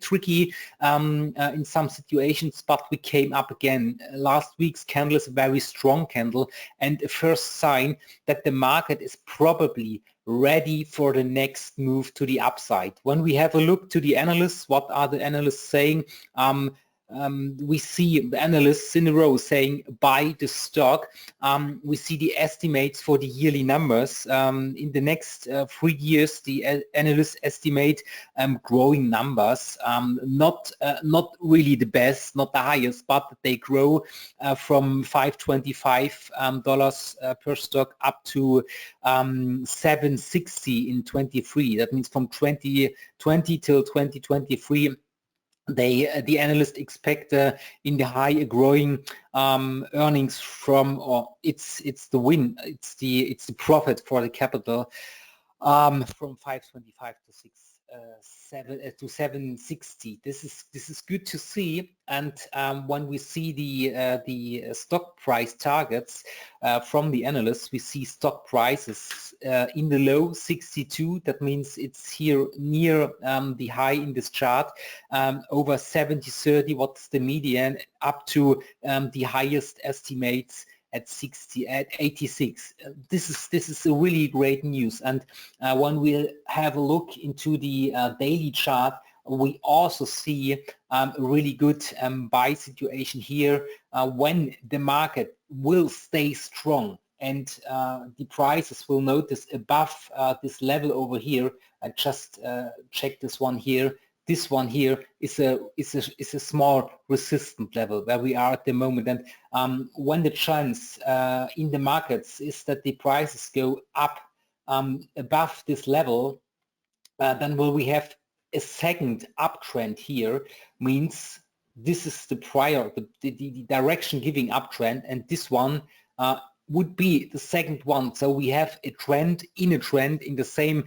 tricky in some situations, but we came up again. Last week's candle is a very strong candle, and a first sign that the market is probably ready for the next move to the upside. When we have a look to the analysts, what are the analysts saying? We see the analysts in a row saying buy the stock. We see the estimates for the yearly numbers. In the next 3 years, the analysts estimate growing numbers. Not really the best, not the highest, but they grow from $525 per stock up to $760 in 23. That means from 2020 till 2023. The analysts expect in the high growing earnings from, or it's the win, it's the profit for the capital from 525 to 760. This is good to see. And when we see the stock price targets from the analysts, we see stock prices in the low 62. That means it's here near the high in this chart, over 70.30. What's the median, up to the highest estimates at 86. This is a really great news. And when we have a look into the daily chart, we also see a really good buy situation here when the market will stay strong and the prices will notice above this level over here. I just checked this one here. This one here is a small resistant level where we are at the moment. And when the chance in the markets is that the prices go up above this level, then will we have a second uptrend here. Means this is the the direction giving uptrend, and this one would be the second one. So we have a trend in the same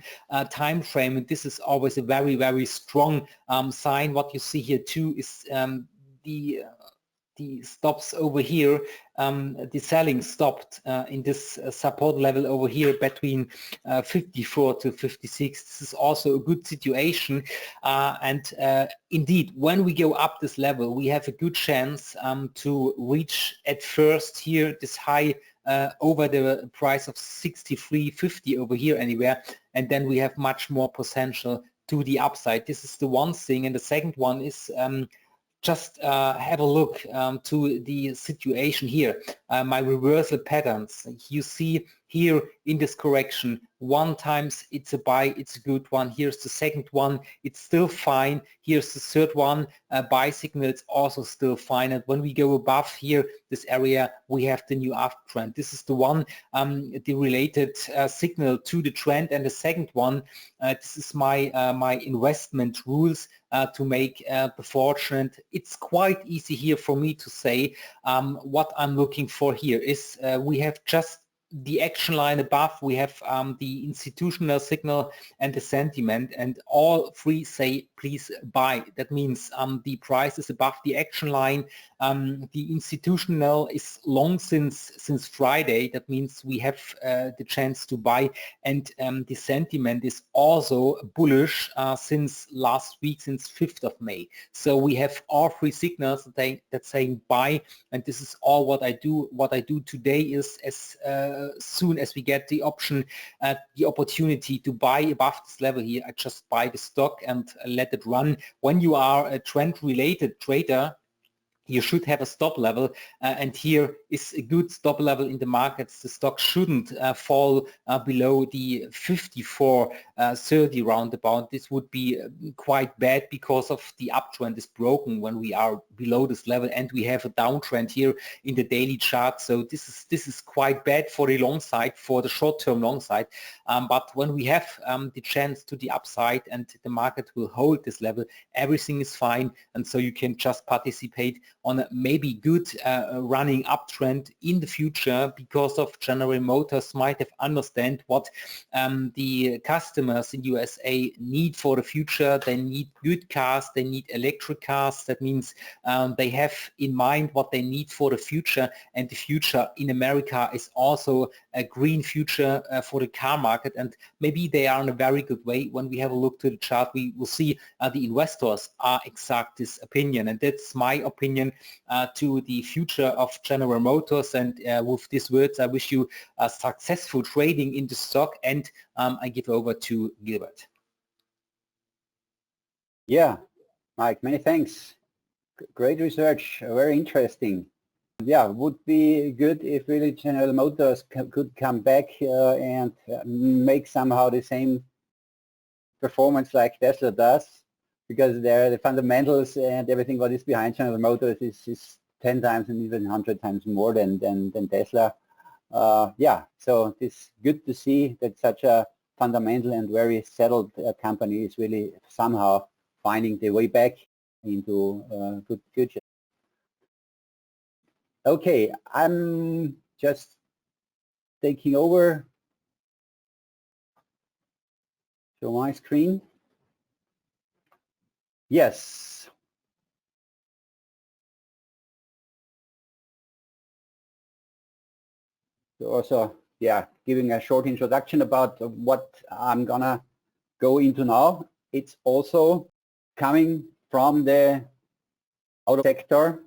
time frame, and this is always a very strong sign. What you see here too is the stops over here. The selling stopped in this support level over here between 54 to 56. This is also a good situation, and indeed when we go up this level, we have a good chance to reach at first here this high over the price of 63.50 over here anywhere, and then we have much more potential to the upside. This is the one thing, and the second one is just have a look to the situation here, my reversal patterns. You see here in this correction, one times it's a buy, it's a good one. Here's the second one, it's still fine. Here's the third one, buy signal, it's also still fine. And when we go above here, this area, we have the new uptrend. This is the one, the related signal to the trend. And the second one, this is my my investment rules to make the fortune. It's quite easy here for me to say. What I'm looking for here is we have just the action line above, we have the institutional signal and the sentiment, and all three say please buy. That means the price is above the action line. The institutional is long since Friday. That means we have the chance to buy, and the sentiment is also bullish since last week, since 5th of May. So we have all three signals that saying buy, and this is all what I do. What I do today is as soon as we get the option, the opportunity to buy above this level here, I just buy the stock and let it run. When you are a trend-related trader, you should have a stop level, and here is a good stop level in the markets. The stock shouldn't fall below the 54.30 roundabout. This would be quite bad because of the uptrend is broken when we are below this level, and we have a downtrend here in the daily chart. So this is quite bad for the long side, for the short-term long side. But when we have the chance to the upside and the market will hold this level, everything is fine, and so you can just participate on a maybe good running uptrend in the future because of General Motors might have understand what the customers in USA need for the future. They need good cars, they need electric cars. That means they have in mind what they need for the future, and the future in America is also a green future for the car market, and maybe they are in a very good way. When we have a look to the chart, we will see the investors are exact this opinion, and that's my opinion to the future of General Motors. And with these words, I wish you a successful trading in the stock, and I give over to Gilbert. Yeah, Mike, many thanks. Great research, very interesting. Yeah, would be good if really General Motors could come back and make somehow the same performance like Tesla does, because the fundamentals and everything what is behind General Motors is 10 times and even 100 times more than Tesla. Yeah, so it's good to see that such a fundamental and very settled company is really somehow finding the way back into a good future. Okay, I'm just taking over. Show my screen. Yes. So also, yeah, giving a short introduction about what I'm gonna go into now. It's also coming from the auto sector.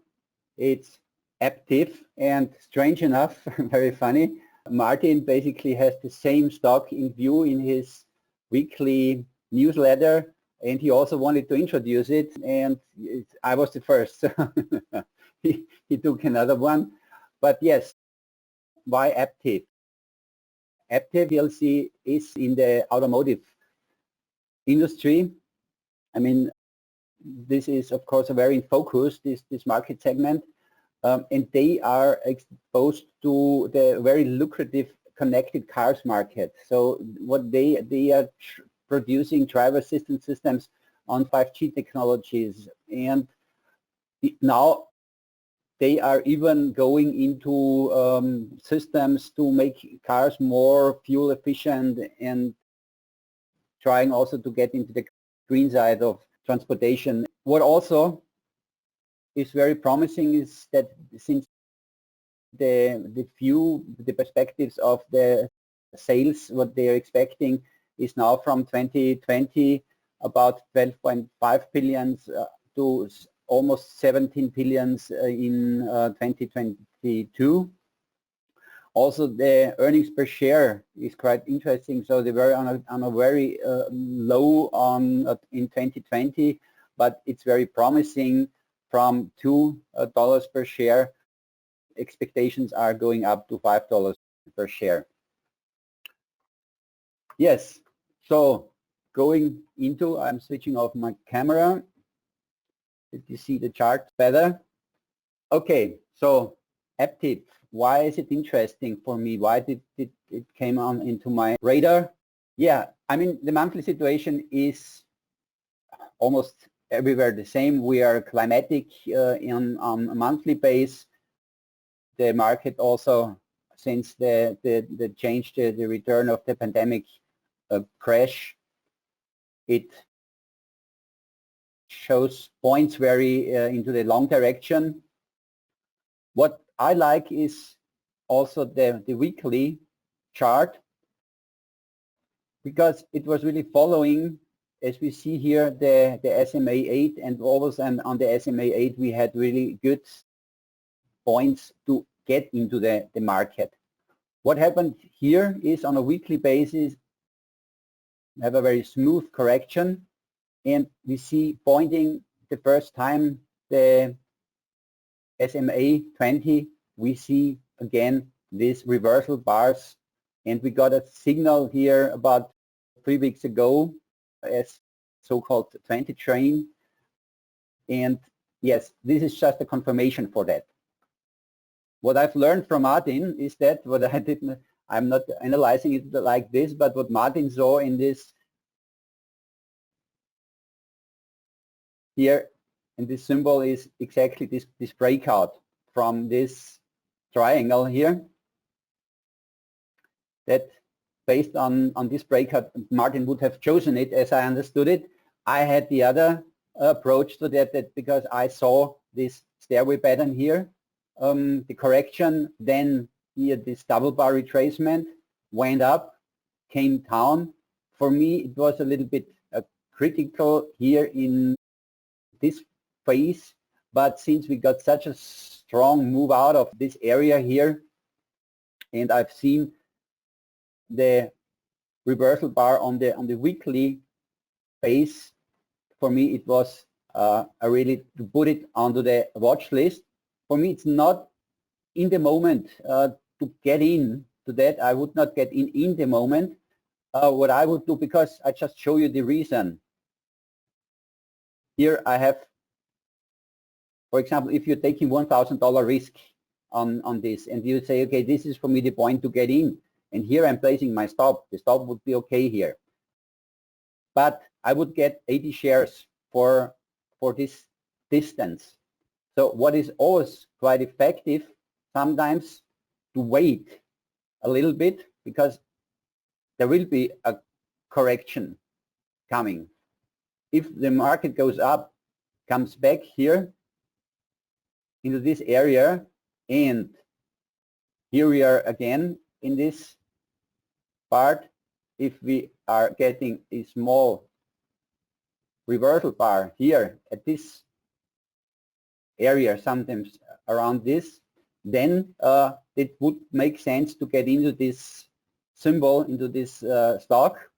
It's Aptiv, and strange enough, very funny, Martin basically has the same stock in view in his weekly newsletter, and he also wanted to introduce it, and I was the first. he took another one. But yes, why Aptiv? Aptiv PLC is in the automotive industry. I mean, this is of course a very in focus, this market segment, and they are exposed to the very lucrative connected cars market. So what they are producing driver assistance systems on 5G technologies, and now they are even going into systems to make cars more fuel efficient and trying also to get into the green side of transportation. What also is very promising is that since the perspectives of the sales, what they are expecting is now from 2020 about 12.5 billion to almost 17 billion in 2022. Also, the earnings per share is quite interesting. So they were on a very low in 2020, but it's very promising from $2 per share. Expectations are going up to $5 per share. Yes, so going into, I'm switching off my camera. Did you see the chart better? Okay, so Aptiv, why is it interesting for me? Why did it came on into my radar? Yeah, I mean, the monthly situation is almost everywhere the same. We are climatic on a monthly base. The market also, since the change, the return of the pandemic crash, it shows points very into the long direction. What I like is also the weekly chart, because it was really following, as we see here, the SMA 8, and always on the SMA 8 we had really good points to get into the market. What happened here is on a weekly basis we have a very smooth correction, and we see pointing the first time the SMA 20, we see again these reversal bars, and we got a signal here about 3 weeks ago as so-called 20 train, and yes, this is just a confirmation for that. What I've learned from Martin is that what I didn't, I'm not analyzing it like this, but what Martin saw in this here, and this symbol is exactly this breakout from this triangle here. That based on this breakout, Martin would have chosen it as I understood it. I had the other approach to that because I saw this stairway pattern here, the correction, then here this double bar retracement, went up, came down. For me, it was a little bit critical here in this phase, but since we got such a strong move out of this area here, and I've seen the reversal bar on the weekly base, for me it was a really to put it onto the watch list. For me, it's not in the moment to get in to that. I would not get in the moment. What I would do, because I just show you the reason. Here I have, for example, if you're taking $1,000 risk on this, and you say, okay, this is for me the point to get in, and here I'm placing my stop. The stop would be okay here, but I would get 80 shares for this distance. So what is always quite effective sometimes to wait a little bit, because there will be a correction coming. If the market goes up, comes back here into this area, and here we are again in this part, if we are getting a small reversal bar here at this area, sometimes around this, then it would make sense to get into this symbol, into this stock.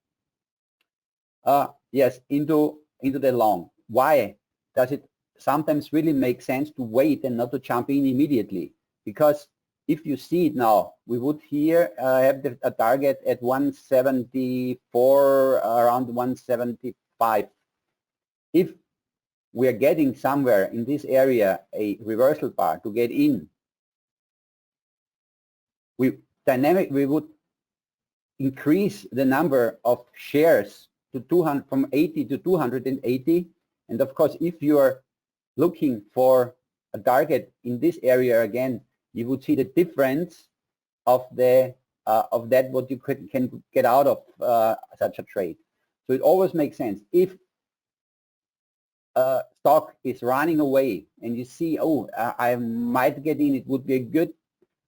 Yes, into the long. Why does it sometimes really make sense to wait and not to jump in immediately? Because if you see it now, we would here have a target at 174, around 175. If we are getting somewhere in this area a reversal bar to get in, we would increase the number of shares to 200, from 80 to 280. And of course, if you are looking for a target in this area again, you would see the difference of the of that what you can get out of such a trade. So it always makes sense. If stock is running away and you see, oh, I might get in, it would be a good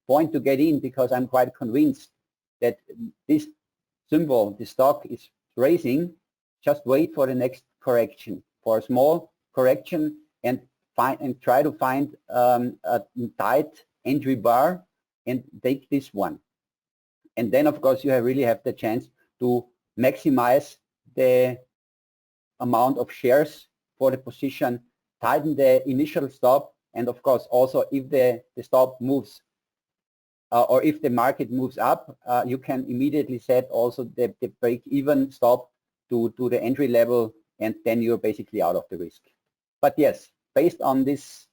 point to get in, because I'm quite convinced that this symbol, the stock is raising. Just wait for the next correction, for a small correction, and try to find a tight entry bar and take this one. And then of course you really have the chance to maximize the amount of shares for the position, tighten the initial stop, and of course also if the stop moves or if the market moves up, you can immediately set also the break-even stop to the entry level, and then you're basically out of the risk. But yes, based on this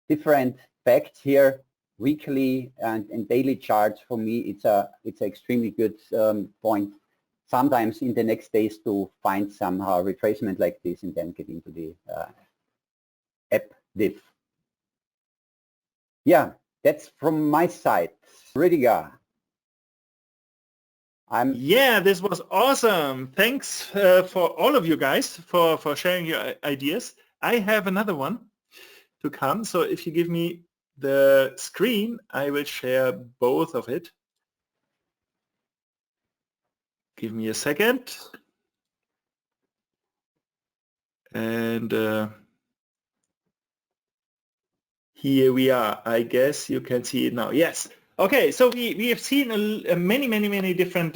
different facts here, weekly and daily charts, for me it's an extremely good point sometimes in the next days to find somehow retracement like this and then get into the APTV. Yeah, that's from my side. Ruediger. Yeah, this was awesome. Thanks for all of you guys for sharing your ideas. I have another one to come. So if you give me the screen, I will share both of it. Give me a second. And here we are. I guess you can see it now. Yes. Okay, so we have seen many different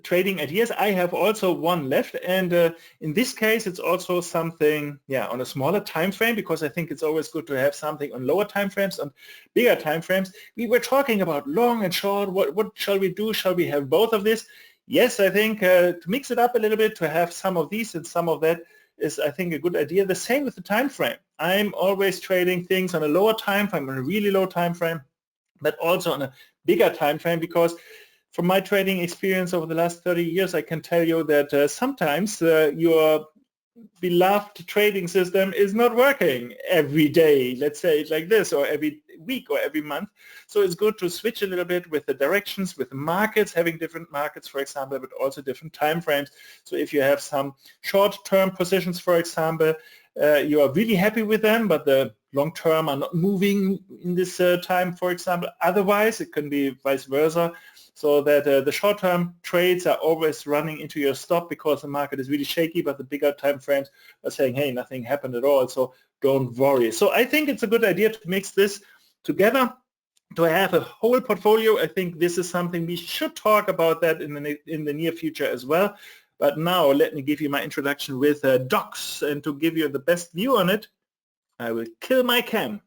trading ideas. I have also one left, and in this case it's also something, yeah, on a smaller time frame, because I think it's always good to have something on lower time frames and bigger time frames. We were talking about long and short. What shall we do? Shall we have both of this? Yes, I think to mix it up a little bit, to have some of these and some of that is, I think, a good idea. The same with the time frame. I'm always trading things on a lower time frame, on a really low time frame, but also on a bigger time frame, because from my trading experience over the last 30 years, I can tell you that sometimes your beloved trading system is not working every day, let's say it like this, or every week or every month. So it's good to switch a little bit with the directions, with the markets, having different markets, for example, but also different time frames. So if you have some short-term positions, for example, you are really happy with them, but the long-term are not moving in this time, for example. Otherwise, it can be vice versa. So that the short-term trades are always running into your stop because the market is really shaky, but the bigger time frames are saying, hey, nothing happened at all, so don't worry. So I think it's a good idea to mix this together, to have a whole portfolio. I think this is something we should talk about that in the near future as well. But now let me give you my introduction with docs, and to give you the best view on it, I will kill my cam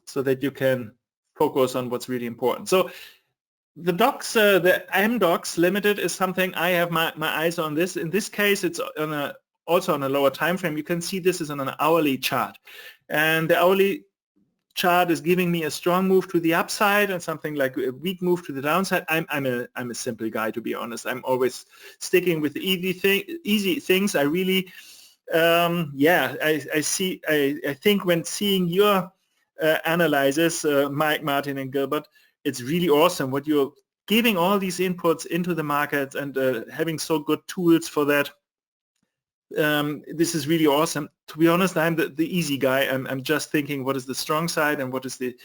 so that you can focus on what's really important. So the docs, the Amdocs Limited is something I have my eyes on this. In this case, it's on also on a lower time frame. You can see this is on an hourly chart, and the hourly chart is giving me a strong move to the upside and something like a weak move to the downside. I'm a simple guy, to be honest. I'm always sticking with the easy things. I really, I think when seeing your analyses, Mike, Martin, and Gilbert, it's really awesome what you're giving all these inputs into the market and having so good tools for that. This is really awesome. To be honest, I'm the easy guy. I'm just thinking what is the strong side and what is the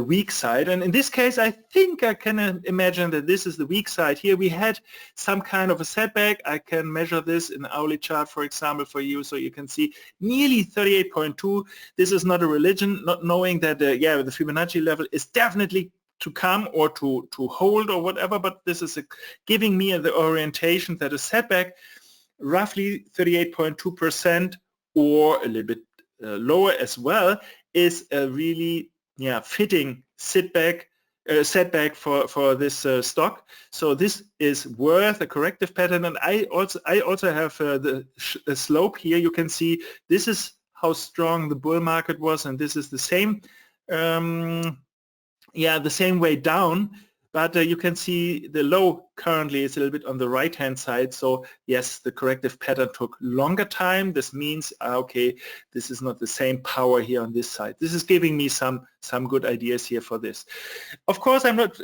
weak side. And in this case, I think I can imagine that this is the weak side. Here we had some kind of a setback. I can measure this in the hourly chart, for example, for you, so you can see nearly 38.2. This is not a religion, not knowing that, the Fibonacci level is definitely to come or to hold or whatever, but this is giving me the orientation that a setback roughly 38.2% or a little bit lower as well is a really fitting setback for this stock. So this is worth a corrective pattern, and I also have the slope here. You can see this is how strong the bull market was, and this is the same the same way down, but you can see the low currently is a little bit on the right hand side. So yes, the corrective pattern took longer time. This means okay, this is not the same power here on this side. This is giving me some good ideas here for this. Of course, I'm not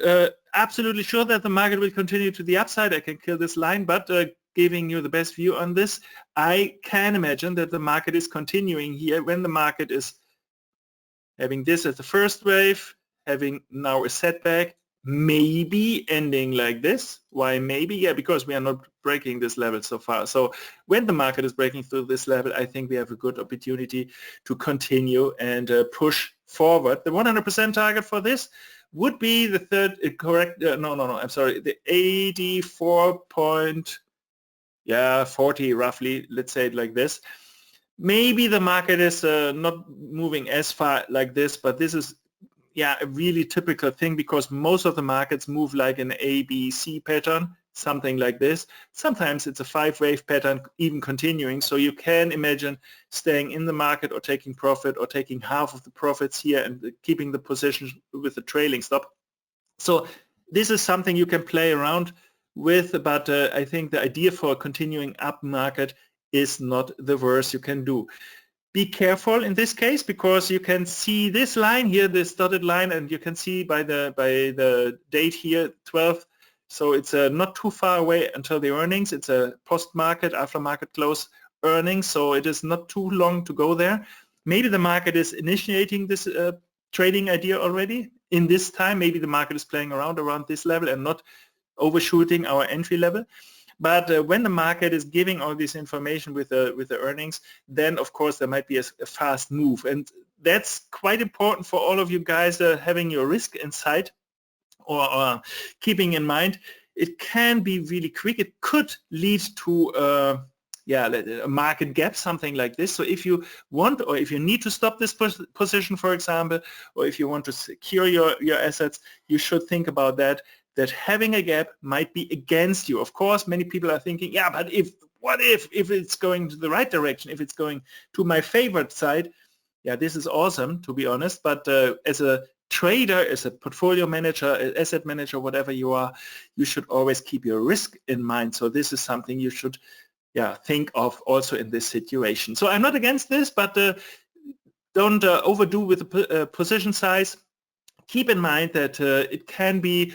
absolutely sure that the market will continue to the upside. I can kill this line, but giving you the best view on this, I can imagine that the market is continuing here when the market is having this as the first wave, having now a setback, maybe ending like this. Why maybe? Yeah, because we are not breaking this level so far. So when the market is breaking through this level, I think we have a good opportunity to continue and push forward. The 100% target for this would be the third correct. I'm sorry, the 84.40 roughly. Let's say it like this. Maybe the market is not moving as far like this, but this is a really typical thing because most of the markets move like an ABC pattern, something like this. Sometimes it's a 5-wave pattern, even continuing. So you can imagine staying in the market or taking profit or taking half of the profits here and keeping the position with the trailing stop. So this is something you can play around with, but I think the idea for a continuing up market is not the worst you can do. Be careful in this case because you can see this line here, this dotted line, and you can see by the date here, 12th. So it's not too far away until the earnings. It's a post-market, after-market close earnings, so it is not too long to go there. Maybe the market is initiating this trading idea already in this time. Maybe the market is playing around this level and not overshooting our entry level. But when the market is giving all this information with the earnings, then of course there might be a fast move, and that's quite important for all of you guys having your risk in sight or keeping in mind. It can be really quick. It could lead to a market gap, something like this. So if you want or if you need to stop this position, for example, or if you want to secure your assets, you should think about that having a gap might be against you. Of course, many people are thinking, yeah, but what if it's going to the right direction, if it's going to my favorite side? Yeah, this is awesome, to be honest, but as a trader, as a portfolio manager, asset manager, whatever you are, you should always keep your risk in mind. So this is something you should think of also in this situation. So I'm not against this, but don't overdo with the position size. Keep in mind that it can be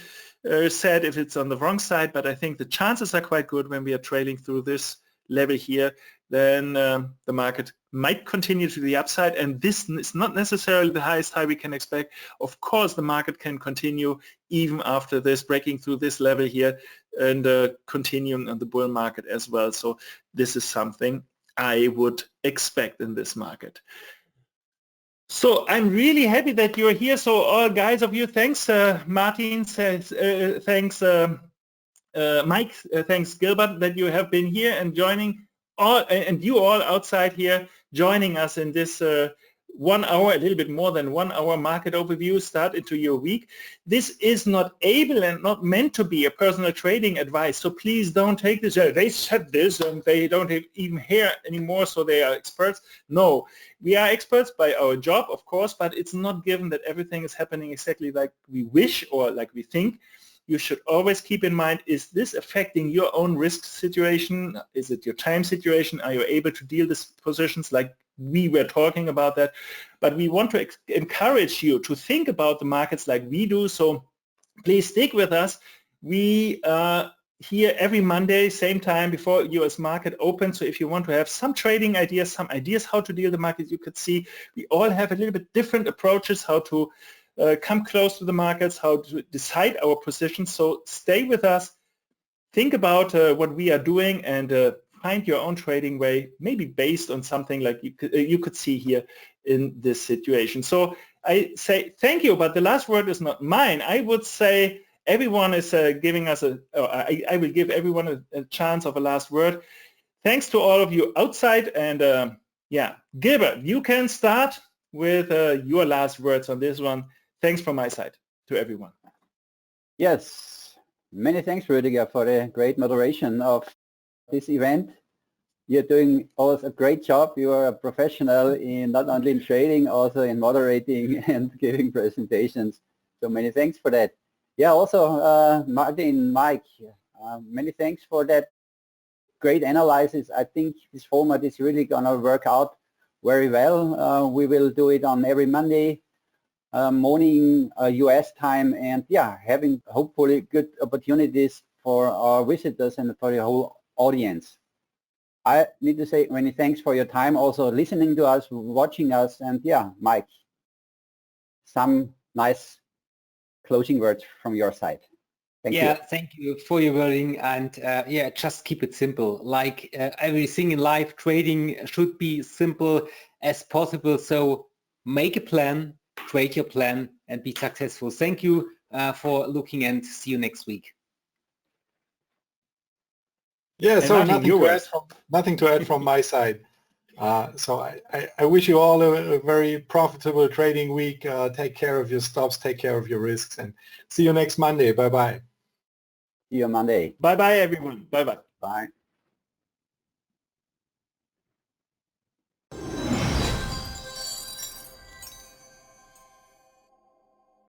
said if it's on the wrong side, but I think the chances are quite good when we are trailing through this level here, then the market might continue to the upside, and this is not necessarily the highest high we can expect. Of course, the market can continue even after this, breaking through this level here and continuing on the bull market as well. So this is something I would expect in this market. So I'm really happy that you're here. So all guys of you, thanks Martin, thanks Mike, thanks Gilbert that you have been here and joining all, and you all outside here joining us in this 1 hour, a little bit more than 1 hour market overview start into your week. This is not able and not meant to be a personal trading advice. So please don't take this, they said this and they don't even hear anymore, so they are experts. No, we are experts by our job, of course, but it's not given that everything is happening exactly like we wish or like we think. You should always keep in mind, is this affecting your own risk situation? Is it your time situation? Are you able to deal with positions like we were talking about that? But we want to encourage you to think about the markets like we do. So please stick with us. We are here every Monday, same time before US market opens. So if you want to have some trading ideas, some ideas how to deal the market, you could see we all have a little bit different approaches how to come close to the markets, how to decide our positions. So stay with us, think about what we are doing, and find your own trading way, maybe based on something like you could see here in this situation. So I say thank you, but the last word is not mine. I would say everyone is giving us I will give everyone a chance of a last word. Thanks to all of you outside, and Gilbert, you can start with your last words on this one. Thanks from my side to everyone. Yes, many thanks, Ruediger, for the great moderation of this event. You're doing always a great job. You are a professional in not only in trading, also in moderating and giving presentations. So many thanks for that. Yeah, also Martin, Mike, many thanks for that great analysis. I think this format is really going to work out very well. We will do it on every Monday morning US time, and having hopefully good opportunities for our visitors and for the whole audience. I need to say many thanks for your time, also listening to us, watching us, and Mike, some nice closing words from your side. Thank you. Thank you for your wording, and just keep it simple. Like everything in life, trading should be simple as possible. So make a plan, trade your plan, and be successful. Thank you for looking, and see you next week. Yeah, so nothing to add from my side. So I wish you all a very profitable trading week. Take care of your stops, take care of your risks, and see you next Monday. Bye-bye. See you Monday. Bye-bye, everyone. Bye-bye. Bye.